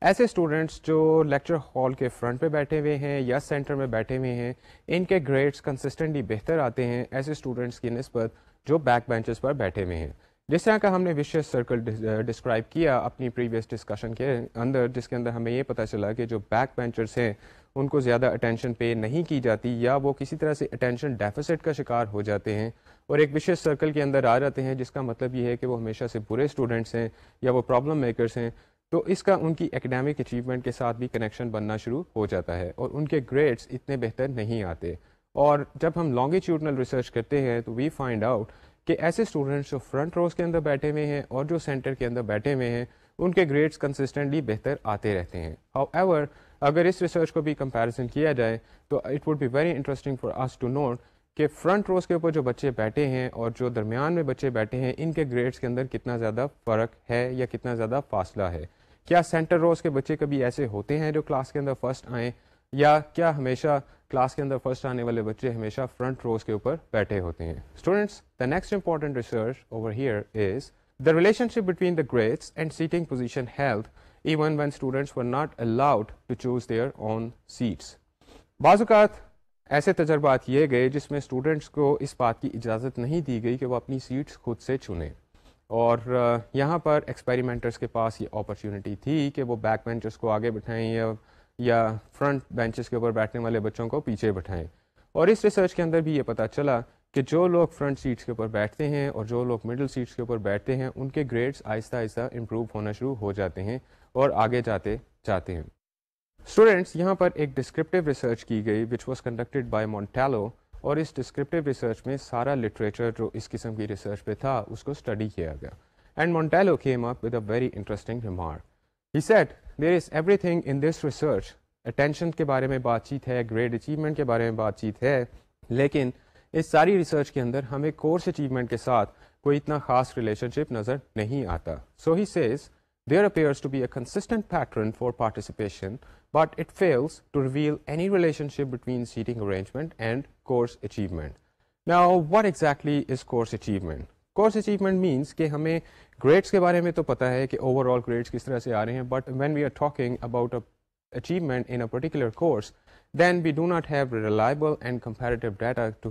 ایسے اسٹوڈنٹس جو لیکچر ہال کے فرنٹ پہ بیٹھے ہوئے ہیں یا سینٹر میں بیٹھے ہوئے ہیں، ان کے گریڈس کنسسٹنٹلی بہتر آتے ہیں ایسے اسٹوڈنٹس کی نسبت جو بیک بینچز پر بیٹھے ہوئے ہیں. جس طرح کا ہم نے وشیس سرکل ڈسکرائب کیا اپنی پریویس ڈسکشن کے اندر، جس کے اندر ہمیں یہ پتہ چلا کہ جو بیک بینچرس ہیں ان کو زیادہ اٹینشن پے نہیں کی جاتی، یا وہ کسی طرح سے اٹینشن ڈیفیسٹ کا شکار ہو جاتے ہیں اور ایک وشیس سرکل کے اندر آ جاتے ہیں، جس کا مطلب یہ ہے کہ وہ ہمیشہ سے برے اسٹوڈنٹس ہیں یا وہ پرابلم میکرس ہیں، تو اس کا ان کی ایکڈیمک اچیومنٹ کے ساتھ بھی کنیکشن بننا شروع ہو جاتا ہے اور ان کے گریڈس اتنے بہتر نہیں آتے. اور جب ہم لانگیٹیوڈنل ریسرچ کرتے ہیں تو وی فائنڈ آؤٹ کہ ایسے اسٹوڈنٹس جو فرنٹ روز کے اندر بیٹھے ہوئے ہیں اور جو سینٹر کے اندر بیٹھے ہوئے ہیں ان کے گریڈس کنسسٹنٹلی بہتر آتے رہتے ہیں. ہاؤ ایور اگر اس ریسرچ کو بھی کمپیریزن کیا جائے تو it would be very interesting for us to note کہ فرنٹ روز کے اوپر جو بچے بیٹھے ہیں اور جو درمیان میں بچے بیٹھے ہیں ان کے گریڈس کے اندر کتنا زیادہ فرق ہے یا کتنا زیادہ فاصلہ ہے. کیا سینٹر روز کے بچے کبھی ایسے ہوتے ہیں جو کلاس کے اندر فرسٹ آئیں، یا کیا ہمیشہ کلاس کے اندر فرسٹ آنے والے بچے ہمیشہ فرنٹ روز کے اوپر بیٹھے ہوتے ہیں؟ Students, the next important research over here is the relationship between the grades and seating position held even when students were not allowed to choose their own seats. بعض اوقات ایسے تجربات یہ گئے جس میں اسٹوڈنٹس کو اس بات کی اجازت نہیں دی گئی کہ وہ اپنی سیٹس خود سے چنیں، اور یہاں پر ایکسپیریمنٹرس کے پاس یہ اپرچونٹی تھی کہ وہ بیک بینچرس کو آگے بٹھائیں یا فرنٹ بینچز کے اوپر بیٹھنے والے بچوں کو پیچھے بٹھائیں. اور اس ریسرچ کے اندر بھی یہ پتہ چلا کہ جو لوگ فرنٹ سیٹس کے اوپر بیٹھتے ہیں اور جو لوگ مڈل سیٹس کے اوپر بیٹھتے ہیں ان کے گریڈس آہستہ آہستہ امپروو ہونا شروع ہو جاتے ہیں اور آگے جاتے ہیں. اسٹوڈینٹس، یہاں پر ایک ڈسکرپٹیو ریسرچ کی گئی وچ واز کنڈکٹیڈ بائی مونٹیلو، اور اس ڈسکرپٹیو ریسرچ میں سارا لٹریچر جو اس قسم کی ریسرچ پہ تھا اس کو اسٹڈی کیا گیا. And Montello came up with a very interesting remark. He said, there is everything in this research. Attention کے بارے میں بات چیت ہے، گریڈ اچیومنٹ کے بارے میں بات چیت ہے، لیکن اس ساری ریسرچ کے اندر ہمیں کورس اچیومنٹ کے ساتھ کوئی اتنا خاص ریلیشن شپ نظر نہیں آتا. سو ہی Cs there appears to be a consistent pattern for participation, but it fails to reveal any relationship between seating arrangement and course achievement. Now, what exactly is course achievement? Course achievement means کہ ہمیں گریڈس کے بارے میں تو پتہ ہے کہ اوور آل گریڈس کس طرح سے آ رہے ہیں، but when we are talking about a achievement in a particular course, then we do not have reliable and comparative data to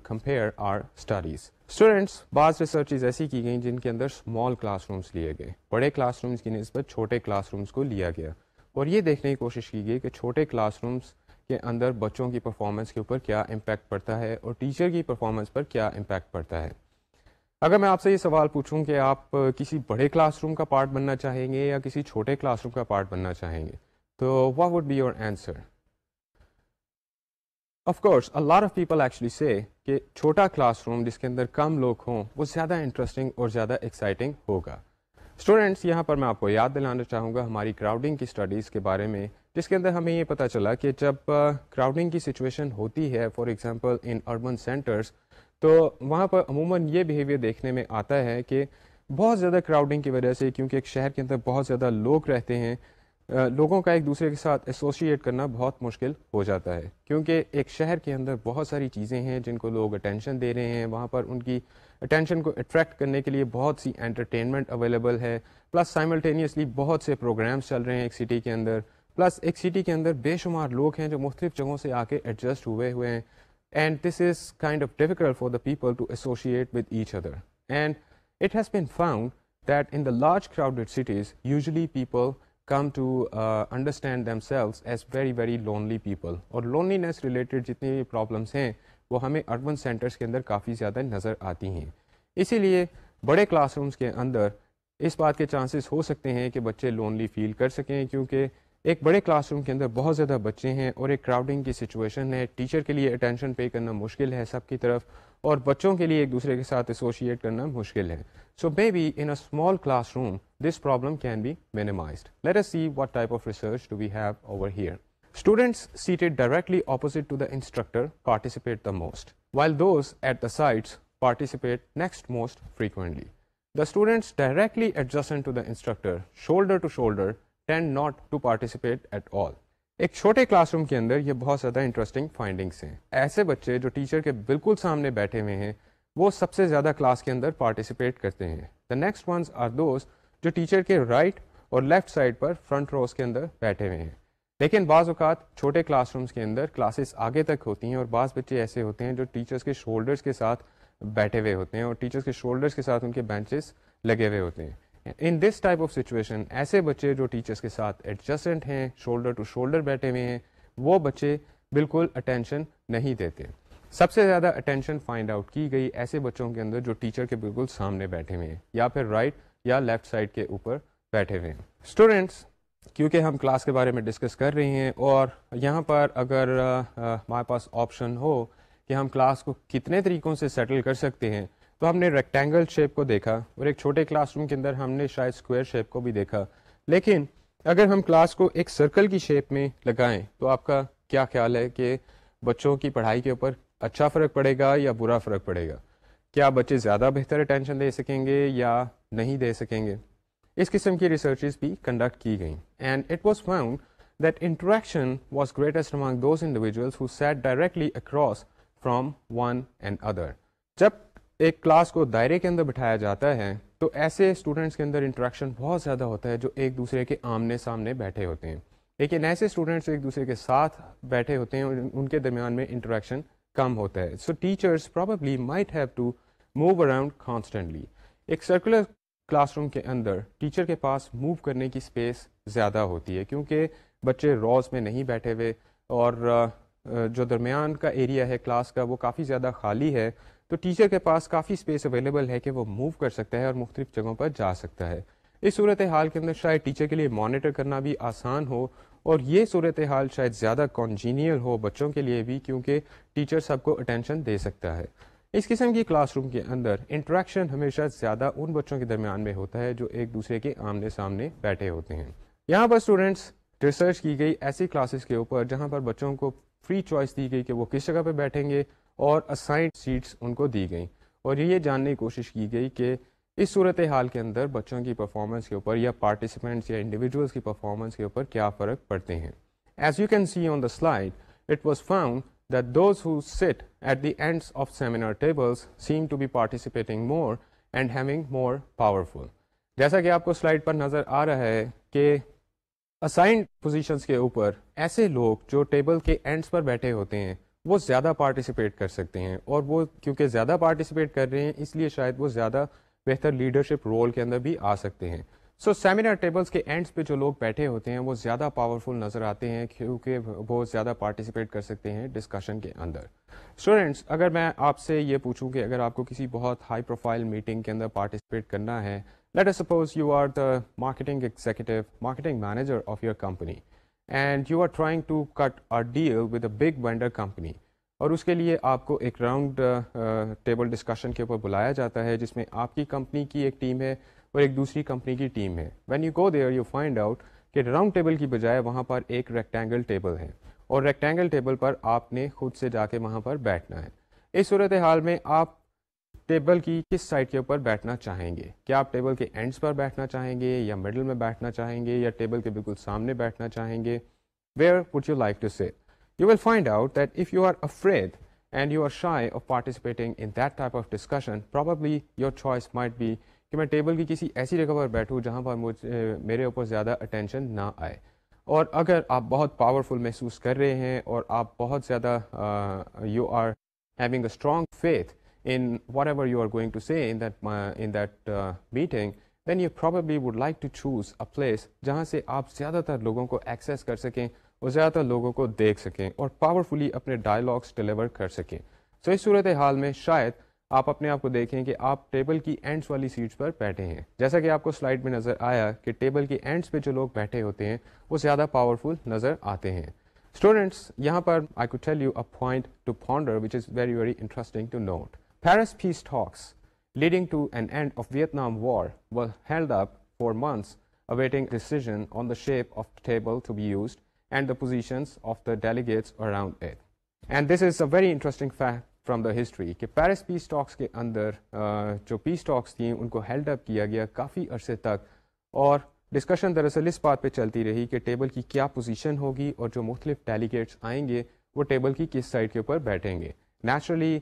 compare our studies. Students, بعض ریسرچز ایسی کی گئیں جن کے اندر اسمال کلاس رومس لیے گئے، بڑے کلاس رومس کی نسبت چھوٹے کلاس رومس کو لیا گیا، اور یہ دیکھنے کی کوشش کی گئی کہ چھوٹے کلاس رومس کے اندر بچوں کی پرفارمنس کے اوپر کیا امپیکٹ پڑتا ہے اور ٹیچر کی پرفارمنس پر کیا امپیکٹ پڑتا ہے. اگر میں آپ سے یہ سوال پوچھوں کہ آپ کسی بڑے کلاس روم کا پارٹ بننا چاہیں گے یا کسی چھوٹے کلاس روم کا پارٹ بننا چاہیں گے، تو what would be your answer? Of course, a lot of people actually say کہ چھوٹا کلاس روم جس کے اندر کم لوگ ہوں وہ زیادہ انٹرسٹنگ اور زیادہ ایکسائٹنگ ہوگا. اسٹوڈینٹس، یہاں پر میں آپ کو یاد دلانا چاہوں گا ہماری کراؤڈنگ کی اسٹڈیز کے بارے میں، جس کے اندر ہمیں یہ پتہ چلا کہ جب کراؤڈنگ کی سچویشن ہوتی ہے for example in urban centres, تو وہاں پر عموماً یہ بیہیویئر دیکھنے میں آتا ہے کہ بہت زیادہ کراؤڈنگ کی وجہ سے، کیونکہ ایک شہر کے اندر بہت زیادہ لوگ رہتے ہیں، لوگوں کا ایک دوسرے کے ساتھ ایسوسیٹ کرنا بہت مشکل ہو جاتا ہے، کیونکہ ایک شہر کے اندر بہت ساری چیزیں ہیں جن کو لوگ اٹینشن دے رہے ہیں. وہاں پر ان کی اٹینشن کو اٹریکٹ کرنے کے لیے بہت سی انٹرٹینمنٹ اویلیبل ہے، پلس سائملٹینیسلی بہت سے پروگرامس چل رہے ہیں ایک سٹی کے اندر، پلس ایک سٹی کے اندر بے شمار لوگ ہیں جو مختلف جگہوں سے آ کے ایڈجسٹ ہوئے ہیں. And this is kind of difficult for the people to associate with each other. And it has been found that in the large crowded cities usually people come to understand themselves as very very lonely people, اور لونلینس ریلیٹڈ جتنی بھی پرابلمس ہیں وہ ہمیں اربن سینٹرز کے اندر کافی زیادہ نظر آتی ہیں. اسی لیے بڑے کلاس رومس کے اندر اس بات کے چانسز ہو سکتے ہیں کہ بچے لونلی فیل کر سکیں، کیونکہ ایک بڑے کلاس روم کے اندر بہت زیادہ بچے ہیں اور ایک کراؤڈنگ کی سچویشن ہے، ٹیچر کے لیے اٹینشن پے کرنا مشکل ہے سب کی طرف، اور بچوں کے لیے ایک دوسرے کے ساتھ ایسوسیٹ کرنا مشکل ہے. So maybe in a small classroom, this problem can be minimized. Let us see what type of research do we have over here. Students seated directly opposite to the instructor participate the most, while those at the sides participate next most frequently. The students directly adjacent to the instructor, shoulder to shoulder, tend not to participate at all. ایک چھوٹے کلاس روم کے اندر یہ بہت زیادہ انٹرسٹنگ فائنڈنگس ہیں. ایسے بچے جو ٹیچر کے بالکل سامنے بیٹھے ہوئے ہیں وہ سب سے زیادہ کلاس کے اندر پارٹیسپیٹ کرتے ہیں. The next ones are those جو ٹیچر کے رائٹ اور لیفٹ سائڈ پر فرنٹ روز کے اندر بیٹھے ہوئے ہیں. لیکن بعض اوقات چھوٹے کلاس رومس کے اندر کلاسز آگے تک ہوتی ہیں اور بعض بچے ایسے ہوتے ہیں جو ٹیچرس کے شولڈرس کے ساتھ بیٹھے ہوئے ہوتے ہیں اور ٹیچرس کے شولڈرس کے ساتھ ان کے بینچز لگے ہوئے ہوتے ہیں. ان دس ٹائپ آف سچویشن ایسے بچے جو ٹیچرس کے ساتھ ایڈجسٹنٹ ہیں, شولڈر ٹو شولڈر بیٹھے ہوئے ہیں, وہ بچے بالکل اٹینشن نہیں دیتے. سب سے زیادہ اٹینشن فائنڈ آؤٹ کی گئی ایسے بچوں کے اندر جو ٹیچر کے بالکل سامنے بیٹھے ہوئے ہیں یا پھر رائٹ یا لیفٹ سائڈ کے اوپر بیٹھے ہوئے ہیں. اسٹوڈینٹس, کیونکہ ہم کلاس کے بارے میں ڈسکس کر رہے ہیں اور یہاں پر اگر ہمارے پاس آپشن ہو کہ ہم کلاس کو کتنے طریقوں سے سیٹل کر سکتے ہیں, تو ہم نے ریکٹینگل شیپ کو دیکھا اور ایک چھوٹے کلاس روم کے اندر ہم نے شاید اسکوائر شیپ کو بھی دیکھا. لیکن اگر ہم کلاس کو ایک سرکل کی شیپ میں لگائیں تو آپ کا کیا خیال ہے کہ بچوں کی پڑھائی کے اوپر اچھا فرق پڑے گا یا برا فرق پڑے گا؟ کیا بچے زیادہ بہتر اٹینشن دے سکیں گے یا نہیں دے سکیں گے؟ اس قسم کی ریسرچز بھی کنڈکٹ کی گئیں and it was found that interaction was greatest among those individuals who sat directly across from one and other. جب ایک کلاس کو دائرے کے اندر بٹھایا جاتا ہے تو ایسے اسٹوڈنٹس کے اندر انٹریکشن بہت زیادہ ہوتا ہے جو ایک دوسرے کے آمنے سامنے بیٹھے ہوتے ہیں. لیکن ایسے اسٹوڈنٹس ایک دوسرے کے ساتھ بیٹھے ہوتے ہیں اور ان کے درمیان میں انٹریکشن کم ہوتا ہے. So teachers probably might have to move around constantly. ایک سرکولر کلاس روم کے اندر ٹیچر کے پاس موو کرنے کی اسپیس زیادہ ہوتی ہے کیونکہ بچے روز میں نہیں بیٹھے ہوئے اور جو درمیان کا ایریا ہے کلاس کا وہ کافی زیادہ خالی ہے, تو ٹیچر کے پاس کافی اسپیس اویلیبل ہے کہ وہ موو کر سکتا ہے اور مختلف جگہوں پر جا سکتا ہے. اس صورتحال کے اندر شاید ٹیچر کے لیے مانیٹر کرنا بھی آسان ہو اور یہ صورتحال شاید زیادہ کانجینیل ہو بچوں کے لیے بھی کیونکہ ٹیچر سب کو اٹینشن دے سکتا ہے. اس قسم کی کلاس روم کے اندر انٹریکشن ہمیشہ زیادہ ان بچوں کے درمیان میں ہوتا ہے جو ایک دوسرے کے آمنے سامنے بیٹھے ہوتے ہیں. یہاں پر اسٹوڈینٹس ریسرچ کی گئی ایسی کلاسز کے اوپر جہاں پر بچوں کو فری چوائس دی گئی کہ وہ کس جگہ پہ بیٹھیں گے اور اسائنڈ سیٹس ان کو دی گئیں اور یہ جاننے کی کوشش کی گئی کہ اس صورتحال کے اندر بچوں کی پرفارمنس کے اوپر یا پارٹیسپینٹس یا انڈیویجولس کی پرفارمنس کے اوپر کیا فرق پڑتے ہیں. As you can see on the slide, it was found that those who sit at the ends of seminar tables seem to be participating more and having more powerful. جیسا کہ آپ کو سلائڈ پر نظر آ رہا ہے کہ اسائنڈ پوزیشنز کے اوپر ایسے لوگ جو ٹیبل کے اینڈس پر بیٹھے ہوتے ہیں وہ زیادہ پارٹیسپیٹ کر سکتے ہیں اور وہ کیونکہ زیادہ پارٹیسپیٹ کر رہے ہیں اس لیے شاید وہ زیادہ بہتر لیڈرشپ رول کے اندر بھی آ سکتے ہیں. سو سیمینار ٹیبلز کے اینڈس پہ جو لوگ بیٹھے ہوتے ہیں وہ زیادہ پاورفل نظر آتے ہیں کیونکہ وہ زیادہ پارٹیسپیٹ کر سکتے ہیں ڈسکشن کے اندر. اسٹوڈینٹس, اگر میں آپ سے یہ پوچھوں کہ اگر آپ کو کسی بہت ہائی پروفائل میٹنگ کے اندر پارٹیسپیٹ کرنا ہے, let us suppose you are the marketing executive, marketing manager of your company and you are trying to cut a deal with a big vendor company, اور اس کے لیے آپ کو ایک راؤنڈ ٹیبل ڈسکشن کے اوپر بلایا جاتا ہے جس میں آپ کی کمپنی کی ایک ٹیم ہے اور ایک دوسری کمپنی کی ٹیم ہے. When you go there you find out کہ راؤنڈ ٹیبل کی بجائے وہاں پر ایک ریکٹینگل ٹیبل ہے اور ریکٹینگل ٹیبل پر آپ نے خود سے جا کے وہاں پر بیٹھنا ہے. اس صورتحال میں آپ ٹیبل کی کس سائڈ کے اوپر بیٹھنا چاہیں گے؟ کیا آپ ٹیبل کے اینڈس پر بیٹھنا چاہیں گے یا مڈل میں بیٹھنا چاہیں گے یا ٹیبل کے بالکل سامنے بیٹھنا چاہیں گے؟ Where would you like to sit? You will find out that if you are afraid and you are shy of participating in that type of discussion, probably your choice might be کہ میں ٹیبل کی کسی ایسی جگہ پر بیٹھوں جہاں پر میرے اوپر زیادہ اٹینشن نہ آئے. اور اگر آپ بہت پاورفل محسوس کر رہے ہیں اور آپ بہت زیادہ you are having a strong faith in whatever you are going to say in that meeting, then you probably would like to choose a place جہاں سے آپ زیادہ تر لوگوں کو ایکسیس کر سکیں اور زیادہ تر لوگوں کو دیکھ سکیں اور پاورفلی اپنے ڈائلاگس ڈیلیور کر سکیں. سو اس صورتحال میں شاید آپ اپنے آپ کو دیکھیں کہ آپ ٹیبل کی اینڈس والی سیٹس پر بیٹھے ہیں. جیسا کہ آپ کو سلائڈ میں نظر آیا کہ ٹیبل کے اینڈس پہ جو لوگ بیٹھے ہوتے ہیں وہ زیادہ پاورفل نظر آتے ہیں. اسٹوڈینٹس, یہاں پر I could tell you a point to ponder which is very very interesting to note. Paris peace talks leading to an end of Vietnam War were held up for months awaiting decision on the shape of the table to be used and the positions of the delegates around it. And this is a very interesting fact from the history کہ پیرس پیس ٹاکس کے اندر جو پیس ٹاکس تھیں ان کو ہیلڈ اپ کیا گیا کافی عرصے تک اور ڈسکشن دراصل اس بات پہ چلتی رہی کہ ٹیبل کی کیا پوزیشن ہوگی اور جو مختلف ڈیلیگیٹس آئیں گے وہ ٹیبل کی کس سائڈ کے اوپر بیٹھیں گے. Naturally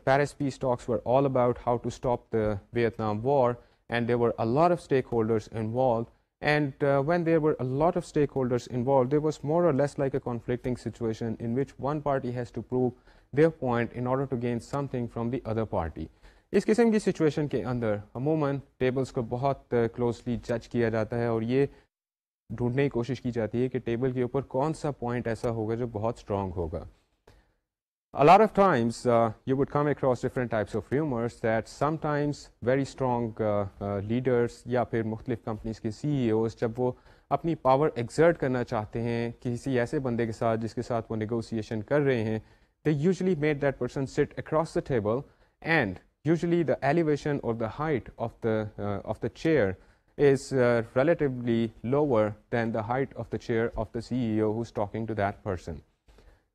Paris peace talks were all about how to stop the Vietnam war and there were a lot of stake holders involved And when there were a lot of stakeholders involved, there was more or less like a conflicting situation in which one party has to prove their point in order to gain something from the other party. اس قسم کی سچویشن کے اندر عموماً ٹیبلز کو بہت کلوزلی جج کیا جاتا ہے اور یہ ڈھونڈنے کی کوشش کی جاتی ہے کہ ٹیبل کے اوپر کون سا پوائنٹ ایسا ہوگا جو بہت اسٹرانگ ہوگا. A lot of times you would come across different types of rumors that sometimes very strong leaders یا پھر مختلف کمپنیز کے CEOs جب وہ اپنی پاور ایگزرٹ کرنا چاہتے ہیں کسی ایسے بندے کے ساتھ جس کے ساتھ وہ نیگوسیشن کر رہے ہیں, they usually made that person sit across the table, and usually the elevation or the height of the chair is relatively lower than the height of the chair of the CEO who's talking to that person.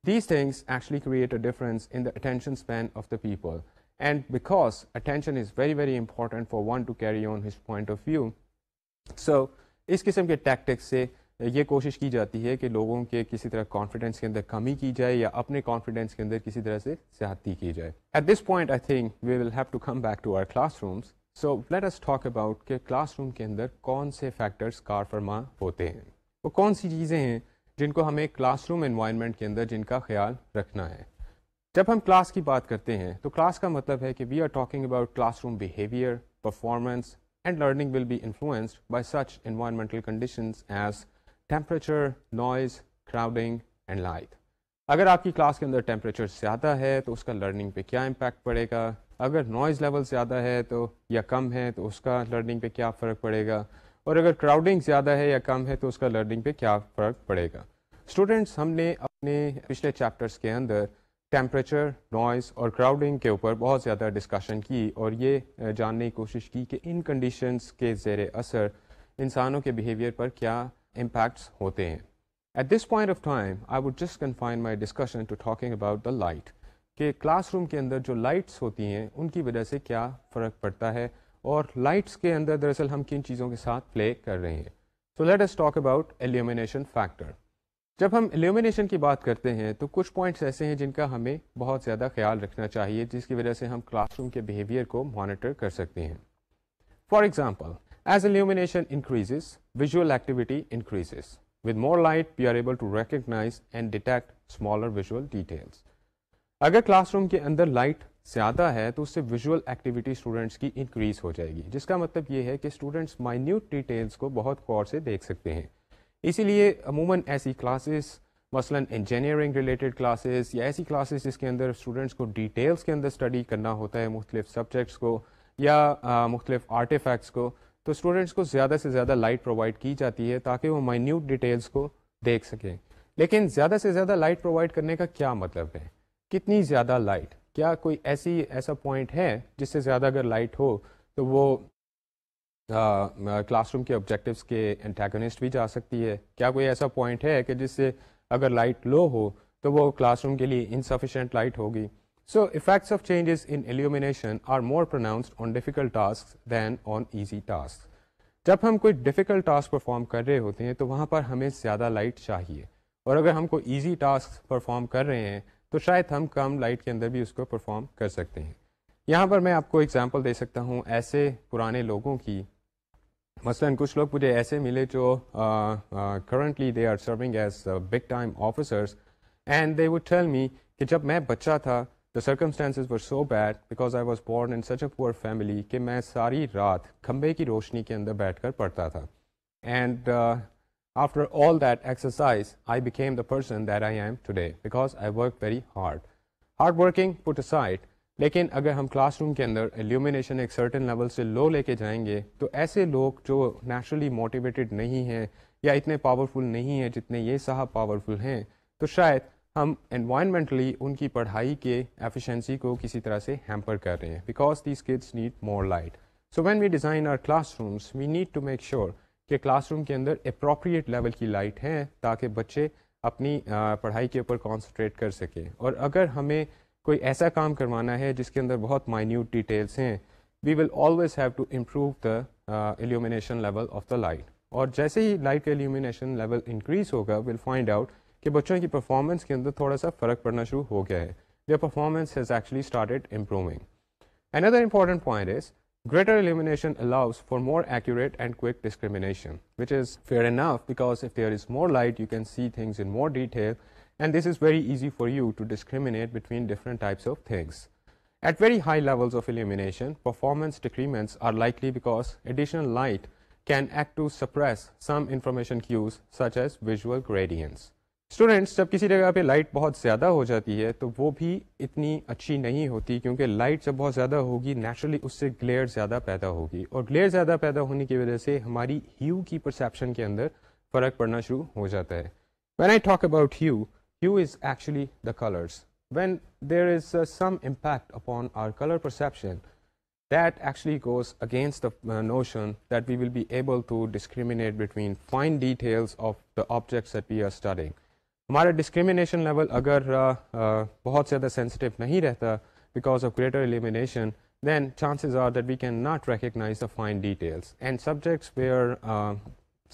These things actually create a difference in the attention span of the people, and because attention is very very important for one to carry on his point of view, so اس قسم کے ٹیکٹکس سے یہ کوشش کی جاتی ہے کہ لوگوں کے کسی طرح کانفیڈنس کے اندر کمی کی جائے یا اپنے کانفیڈنس کے اندر کسی طرح سے زیادتی کی جائے. At this point I think we will have to come back to our class rooms. So let us talk about کہ کلاس روم کے اندر کون سے فیکٹرز کار فرما ہوتے ہیں, وہ کون سی چیزیں ہیں جن کو ہمیں کلاس روم انوائرمنٹ کے اندر جن کا خیال رکھنا ہے. جب ہم کلاس کی بات کرتے ہیں تو کلاس کا مطلب ہے کہ we are talking about class room behaviour, performance, and learning will be influenced by such environmental conditions as temperature, noise, crowding and light. اگر آپ کی کلاس کے اندر ٹیمپریچر زیادہ ہے تو اس کا لرننگ پہ کیا امپیکٹ پڑے گا, اگر نوائز لیول زیادہ ہے تو یا کم ہے تو اس کا لرننگ پہ کیا فرق پڑے گا, اور اگر کراؤڈنگ زیادہ ہے یا کم ہے تو اس کا لرننگ پہ کیا فرق پڑے گا. اسٹوڈینٹس, ہم نے اپنے پچھلے چیپٹرس کے اندر ٹیمپریچر, نوائز اور کراؤڈنگ کے اوپر بہت زیادہ ڈسکشن کی اور یہ جاننے کی کوشش کی کہ ان کنڈیشنز کے زیر اثر انسانوں کے بیہیویئر پر کیا امپیکٹس ہوتے ہیں. At this point of time I would just confine my discussion to talking about the light, کہ کلاس روم کے اندر جو لائٹس ہوتی ہیں ان کی وجہ سے کیا فرق پڑتا ہے اور لائٹس کے اندر دراصل ہم کن چیزوں کے ساتھ پلے کر رہے ہیں. So let us talk about illumination factor. جب ہم ایلیومینیشن کی بات کرتے ہیں تو کچھ پوائنٹس ایسے ہیں جن کا ہمیں بہت زیادہ خیال رکھنا چاہیے جس کی وجہ سے ہم کلاس روم کے بیہیویئر کو مانیٹر کر سکتے ہیں. For example, as illumination increases, visual activity increases. With more light, we are able to recognize and detect smaller visual details. اگر کلاس روم کے اندر لائٹ زیادہ ہے تو اس سے ویژول ایکٹیویٹی اسٹوڈنٹس کی انکریز ہو جائے گی, جس کا مطلب یہ ہے کہ اسٹوڈنٹس مائنیوٹ ڈیٹیلس کو بہت غور سے دیکھ سکتے ہیں. اسی لیے عموماً ایسی کلاسز, مثلاً انجینئرنگ ریلیٹڈ کلاسز یا ایسی کلاسز جس کے اندر اسٹوڈنٹس کو ڈیٹیلس کے اندر اسٹڈی کرنا ہوتا ہے مختلف سبجیکٹس کو یا مختلف آرٹیفیکٹس کو, تو اسٹوڈنٹس کو زیادہ سے زیادہ لائٹ پرووائڈ کی جاتی ہے تاکہ وہ مائنیوٹ ڈیٹیلس کو دیکھ سکیں. لیکن زیادہ سے زیادہ لائٹ پرووائڈ کرنے کا کیا مطلب ہے, کتنی زیادہ لائٹ, کیا کوئی ایسا پوائنٹ ہے جس سے زیادہ اگر لائٹ ہو تو وہ کلاس روم کے آبجیکٹیوس کے انٹیگونسٹ بھی جا سکتی ہے, کیا کوئی ایسا پوائنٹ ہے کہ جس سے اگر لائٹ لو ہو تو وہ کلاس روم کے لیے انسفیشینٹ لائٹ ہوگی. So effects of changes in illumination are more pronounced on difficult tasks than on easy tasks. جب ہم کوئی ڈیفیکلٹ ٹاسک پرفارم کر رہے ہوتے ہیں تو وہاں پر ہمیں زیادہ لائٹ چاہیے, اور اگر ہم کوئی ایزی ٹاسک پرفارم کر رہے ہیں تو شاید ہم کم لائٹ کے اندر بھی اس کو پرفارم کر سکتے ہیں. یہاں پر میں آپ کو ایگزامپل دے سکتا ہوں ایسے پرانے لوگوں کی. مثلاً کچھ لوگ مجھے ایسے ملے جو currently they are serving as big time officers, and they would tell me کہ جب میں بچہ تھا the circumstances were so bad because I was born in such a poor family کہ میں ساری رات کھمبے کی روشنی کے اندر بیٹھ کر پڑھتا تھا. And after all that exercise, I became the person that I am today because I worked very hard. Hard working put aside, لیکن اگر ہم کلاس روم کے اندر illumination ایک certain level سے لو لے کے جائیں گے تو ایسے لوگ جو نیچرلی موٹیویٹڈ نہیں ہیں یا اتنے پاورفل نہیں ہیں جتنے یہ صاحب پاورفل ہیں, تو شاید ہم انوائرمنٹلی ان کی پڑھائی کے ایفیشنسی کو کسی طرح سے ہیمپر کر رہے ہیں because these kids need more light. So when we design our class rooms we need to make sure کہ کلاس روم کے اندر اپروپریٹ لیول کی لائٹ ہیں تاکہ بچے اپنی پڑھائی کے اوپر کانسنٹریٹ کر سکیں. اور اگر ہمیں کوئی ایسا کام کروانا ہے جس کے اندر بہت مائنیوٹ ڈیٹیلس ہیں, we will always have to improve the illumination level of the light. اور جیسے ہی لائٹ کا ایلیومینیشن لیول انکریز ہوگا ویل فائنڈ آؤٹ کہ بچوں کی پرفارمنس کے اندر تھوڑا سا فرق پڑنا شروع ہو گیا ہے. Their performance has actually started improving. Another important point is Greater illumination allows for more accurate and quick discrimination, which is fair enough because if there is more light, you can see things in more detail, and this is very easy for you to discriminate between different types of things. At very high levels of illumination, performance decrements are likely because additional light can act to suppress some information cues such as visual gradients. Students جب کسی جگہ پہ لائٹ بہت زیادہ ہو جاتی ہے تو وہ بھی اتنی اچھی نہیں ہوتی کیونکہ لائٹ جب بہت زیادہ ہوگی نیچرلی اس سے گلیئر زیادہ پیدا ہوگی اور گلیئر زیادہ پیدا ہونے کی وجہ سے ہماری ہیو کی پرسیپشن کے اندر فرق پڑنا شروع ہو جاتا ہے. When I talk about have is actually the colours. When there is some impact upon our colour perception that actually goes against the notion that we will be able to discriminate between fine details of the objects that we are studying. ہمارا ڈسکریمنیشن لیول اگر بہت زیادہ سینسٹیو نہیں رہتا because of greater elimination then chances are that we can not recognise the fine details and subjects where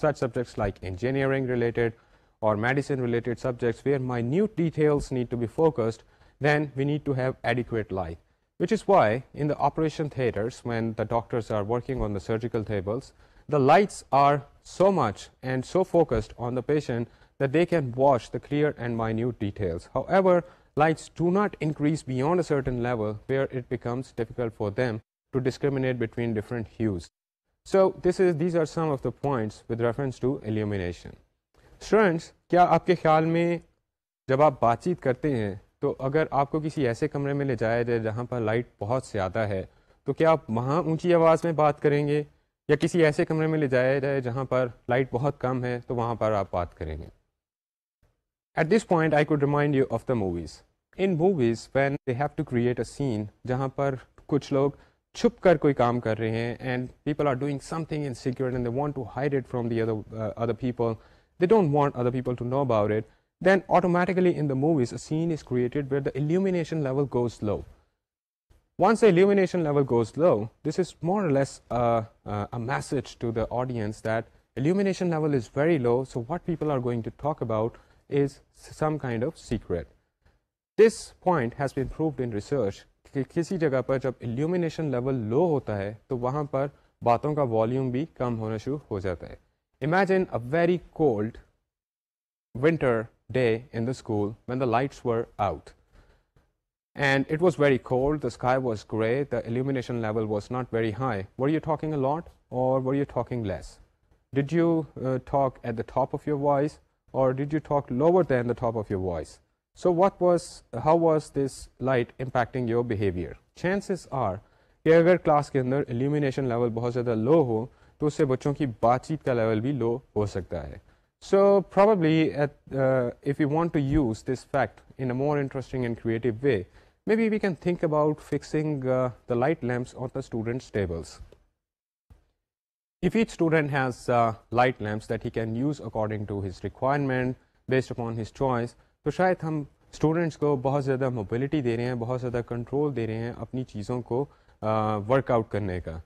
such subjects like engineering related or medicine related subjects where minute details need to be focused, then we need to have adequate light, which is why in the operation theaters when the doctors are working on the surgical tables, the lights are so much and so focused on the patient that they can watch the clear and minute details. However, lights do not increase beyond a certain level where it becomes difficult for them to discriminate between different hues. So these are some of the points with reference to illumination. Students, کیا آپ کے خیال میں جب آپ بات چیت کرتے ہیں تو اگر آپ کو کسی ایسے کمرے میں لے جایا جائے جہاں پر لائٹ بہت زیادہ ہے تو کیا آپ وہاں اونچی آواز میں بات کریں گے یا کسی ایسے کمرے میں لے جایا جائے جہاں پر لائٹ بہت کم ہے تو وہاں پر آپ بات کریں گے؟ At this point, I could remind you of the movies. In movies, when they have to create a scene جہاں پر کچھ لوگ چھپ کر کوئی کام کر رہے ہیں and people are doing something in secret and they want to hide it from the other people, they don't want other people to know about it, then automatically in the movies a scene is created where the illumination level goes low. Once the illumination level goes low, this is more or less a message to the audience that illumination level is very low, so what people are going to talk about is some kind of secret. This point has been proved in research کہ کسی جگہ پر جب illumination level low ہوتا ہے تو وہاں پر باتوں کا volume بھی کم ہونا شروع ہو جاتا ہے. Imagine a very cold winter day in the school when the lights were out and it was very cold, the sky was gray, the illumination level was not very high. Were you talking a lot or were you talking less? Did you talk at the top of your voice or did you talk lower than the top of your voice? So how was this light impacting your behavior? Chances are کہ اگر کلاس کے اندر illumination level بہت زیادہ low ہو تو اس سے بچوں کی بات چیت کا لیول بھی لو ہو سکتا ہے. So probably if we want to use this fact in a more interesting and creative way, maybe we can think about fixing the light lamps on the students' tables. If each student has light lamps that he can use according to his requirement based upon his choice, تو شاید ہم اسٹوڈنٹس کو بہت زیادہ موبلٹی دے رہے ہیں, بہت زیادہ کنٹرول دے رہے ہیں اپنی چیزوں کو ورک آؤٹ کرنے کا.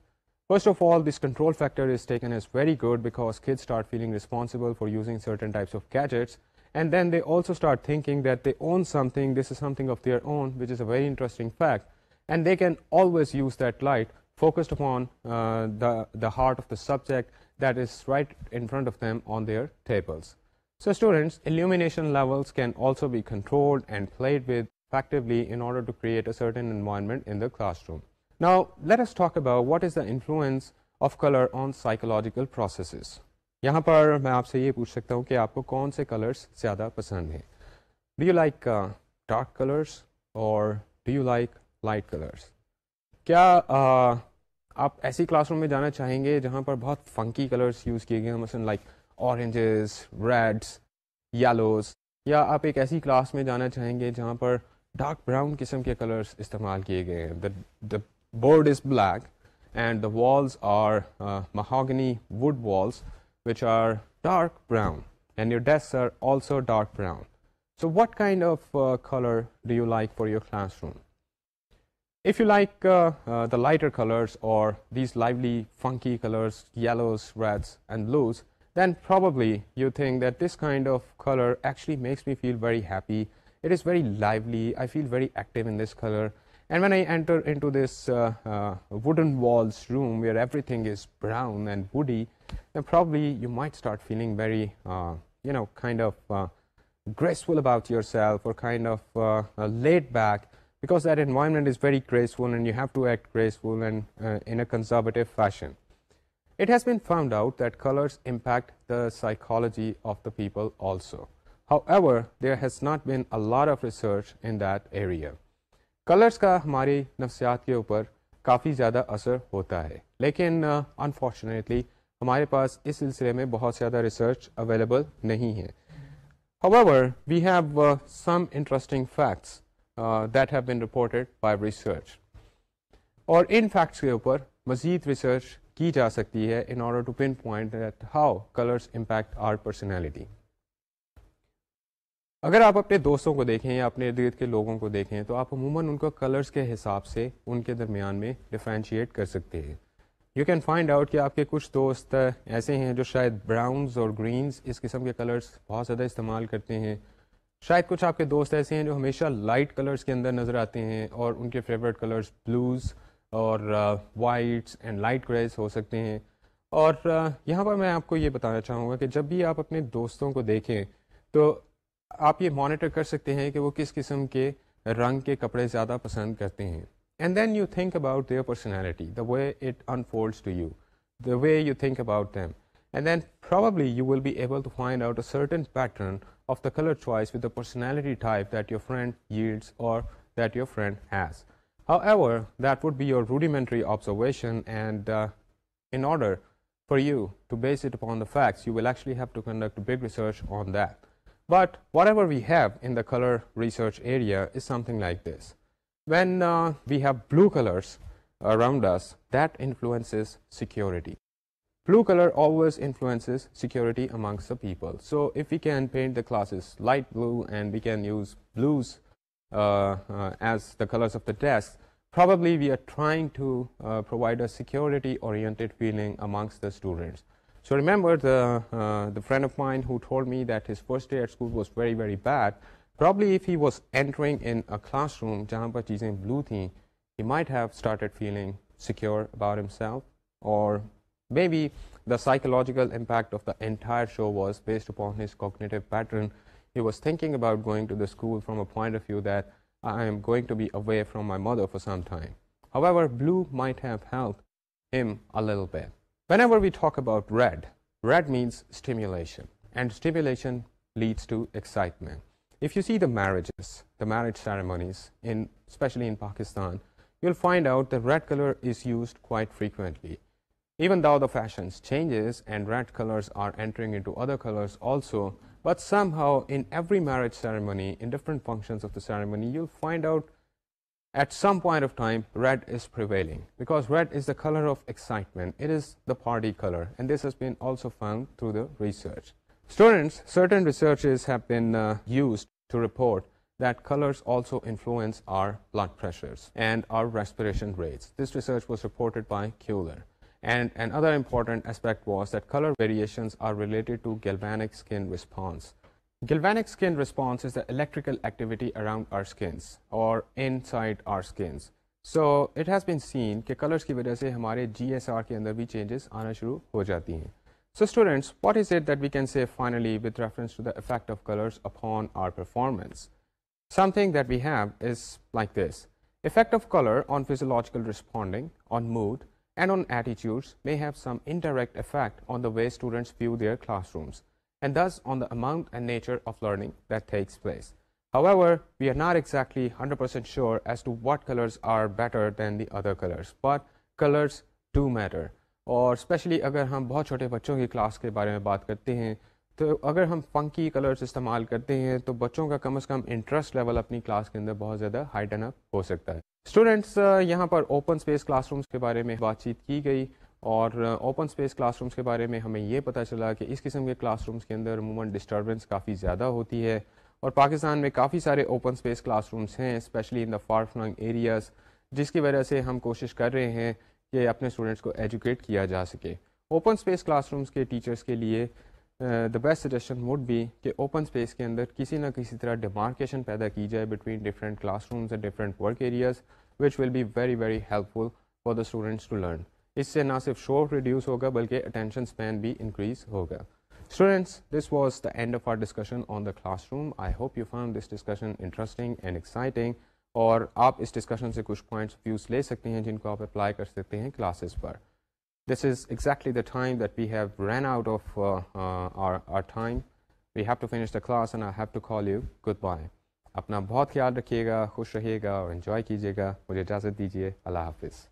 First of all, this control factor is taken as very good because kids start feeling responsible for using certain types of gadgets, and then they also start thinking that they own something, this is something of their own, which is a very interesting fact, and they can always use that light focused upon the heart of the subject that is right in front of them on their tables. So students, illumination levels can also be controlled and played with effectively in order to create a certain environment in the classroom. Now, let us talk about what is the influence of color on psychological processes. یہاں پر میں آپ سے یہ پوچھ سکتا ہوں کہ آپ کو کون سے کلرس زیادہ پسند ہیں. Do you like dark colors or do you like light colors? کیا آپ ایسی کلاس روم میں جانا چاہیں گے جہاں پر بہت فنکی کلرس یوز کیے گئے ہیں, مثلاً لائک اورنجز, ریڈس, یلوز, یا آپ ایک ایسی کلاس میں جانا چاہیں گے جہاں پر ڈارک براؤن قسم کے کلرس استعمال کیے گئے ہیں. The board is black and the walls are mahogany wood walls which are dark brown and your desks are also dark brown. So what kind of color do you like for your classroom? If you like the lighter colors or these lively funky colors, yellows, reds and blues, then probably you think that this kind of color actually makes me feel very happy. It is very lively, I feel very active in this color, And when I enter into this wooden walls room where everything is brown and woody, then probably you might start feeling very, kind of graceful about yourself, or kind of laid back, because that environment is very graceful and you have to act graceful and in a conservative fashion. It has been found out that colors impact the psychology of the people also. However, there has not been a lot of research in that area. Colours کا ہماری نفسیات کے اوپر کافی زیادہ اثر ہوتا ہے، لیکن انفارچونیٹلی ہمارے پاس اس سلسلے میں بہت زیادہ ریسرچ اویلیبل نہیں ہے. However, we have some interesting facts that have been reported by research. اور ان فیکٹس کے اوپر مزید ریسرچ کی جا سکتی ہے in order to pinpoint that how colors impact our personality. اگر آپ اپنے دوستوں کو دیکھیں یا اپنے ارد گرد کے لوگوں کو دیکھیں تو آپ عموماً ان کو کلرز کے حساب سے ان کے درمیان میں ڈیفرینشیٹ کر سکتے ہیں. یو کین فائنڈ آؤٹ کہ آپ کے کچھ دوست ایسے ہیں جو شاید براؤنز اور گرینز اس قسم کے کلرز بہت زیادہ استعمال کرتے ہیں. شاید کچھ آپ کے دوست ایسے ہیں جو ہمیشہ لائٹ کلرز کے اندر نظر آتے ہیں اور ان کے فیوریٹ کلرز بلوز اور وائٹس اینڈ لائٹ گریز ہو سکتے ہیں. اور یہاں پر میں آپ کو یہ بتانا چاہوں گا کہ جب بھی آپ اپنے دوستوں کو دیکھیں تو آپ یہ مانیٹر کر سکتے ہیں کہ وہ کس قسم کے رنگ کے کپڑے زیادہ پسند کرتے ہیں. And then you think about their personality, the way it unfolds to you, the way you think about them, and then probably you will be able to find out a certain pattern of the color choice with the personality type that your friend yields or that your friend has. However, that would be your rudimentary observation, and in order for you to base it upon the facts, you will actually have to conduct big research on that. But whatever we have in the color research area is something like this. When we have blue colors around us, that influences security. Blue color always influences security amongst the people. So if we can paint the classes light blue and we can use blues as the colors of the desk, probably we are trying to provide a security-oriented feeling amongst the students. So remember the friend of mine who told me that his first day at school was very, very bad. Probably if he was entering in a classroom jahan par cheezein blue thi, he might have started feeling secure about himself, or maybe the psychological impact of the entire show was based upon his cognitive pattern. He was thinking about going to the school from a point of view that I am going to be away from my mother for some time. However, blue might have helped him a little bit. Whenever we talk about red, red means stimulation, and stimulation leads to excitement. If you see the marriages, the marriage ceremonies, especially in Pakistan, you'll find out that red color is used quite frequently. Even though the fashions changes and red colors are entering into other colors also, but somehow in every marriage ceremony, in different functions of the ceremony, you'll find out at some point of time red is prevailing, because red is the color of excitement. It is the party color, and this has been also found through the research. Students, certain researches have been used to report that colors also influence our blood pressures and our respiration rates. This research was reported by Kuehler. And another important aspect was that color variations are related to galvanic skin response. Galvanic skin response is the electrical activity around our skins or inside our skins. So it has been seen کہ colors کی وجہ سے ہمارے GSR کے اندر بھی changes آنا شروع ہو جاتی ہیں. So students, what is it that we can say finally with reference to the effect of colors upon our performance? Something that we have is like this. Effect of color on physiological responding, on mood, and on attitudes may have some indirect effect on the way students view their classrooms, and thus on the amount and nature of learning that takes place. However, we are not exactly 100% sure as to what colors are better than the other colors, but colors do matter. اور اسپیشلی اگر ہم بہت چھوٹے بچوں کی کلاس کے بارے میں بات کرتے ہیں تو اگر ہم فنکی کلرز استعمال کرتے ہیں تو بچوں کا کم از کم انٹرسٹ لیول اپنی کلاس کے اندر بہت زیادہ ہائٹن اپ ہو سکتا ہے. اسٹوڈینٹس, یہاں پر اوپن اسپیس کلاس رومس کے بارے میں بات چیت کی گئی, اور اوپن اسپیس کلاس رومس کے بارے میں ہمیں یہ پتہ چلا کہ اس قسم کے کلاس رومس کے اندر عموماً ڈسٹربنس کافی زیادہ ہوتی ہے, اور پاکستان میں کافی سارے اوپن اسپیس کلاس رومس ہیں especially in the far flung areas, جس کی وجہ سے ہم کوشش کر رہے ہیں کہ اپنے اسٹوڈنٹس کو ایجوکیٹ کیا جا سکے. اوپن اسپیس کلاس رومس کے ٹیچرس کے لیے the best suggestion would be کہ اوپن اسپیس کے اندر کسی نہ کسی طرح ڈیمارکیشن پیدا کی جائے between different class rooms and different work areas, which will be very very helpful for the students to learn. اس سے نہ صرف شور ریڈیوس ہوگا بلکہ اٹینشن اسپین بھی انکریز ہوگا. Students, this was the end of our discussion on the classroom. I hope you found this discussion interesting and exciting. اور آپ اس ڈسکشن سے کچھ پوائنٹس ویوز لے سکتے ہیں جن کو آپ اپلائی کر سکتے ہیں classes per. This is exactly the time that we have ran out of our time. We have to finish the class and I have to call you goodbye. اپنا بہت خیال رکھیے گا, خوش رہیے گا اور انجوائے کیجیے گا. مجھے اجازت دیجیے. اللہ حافظ.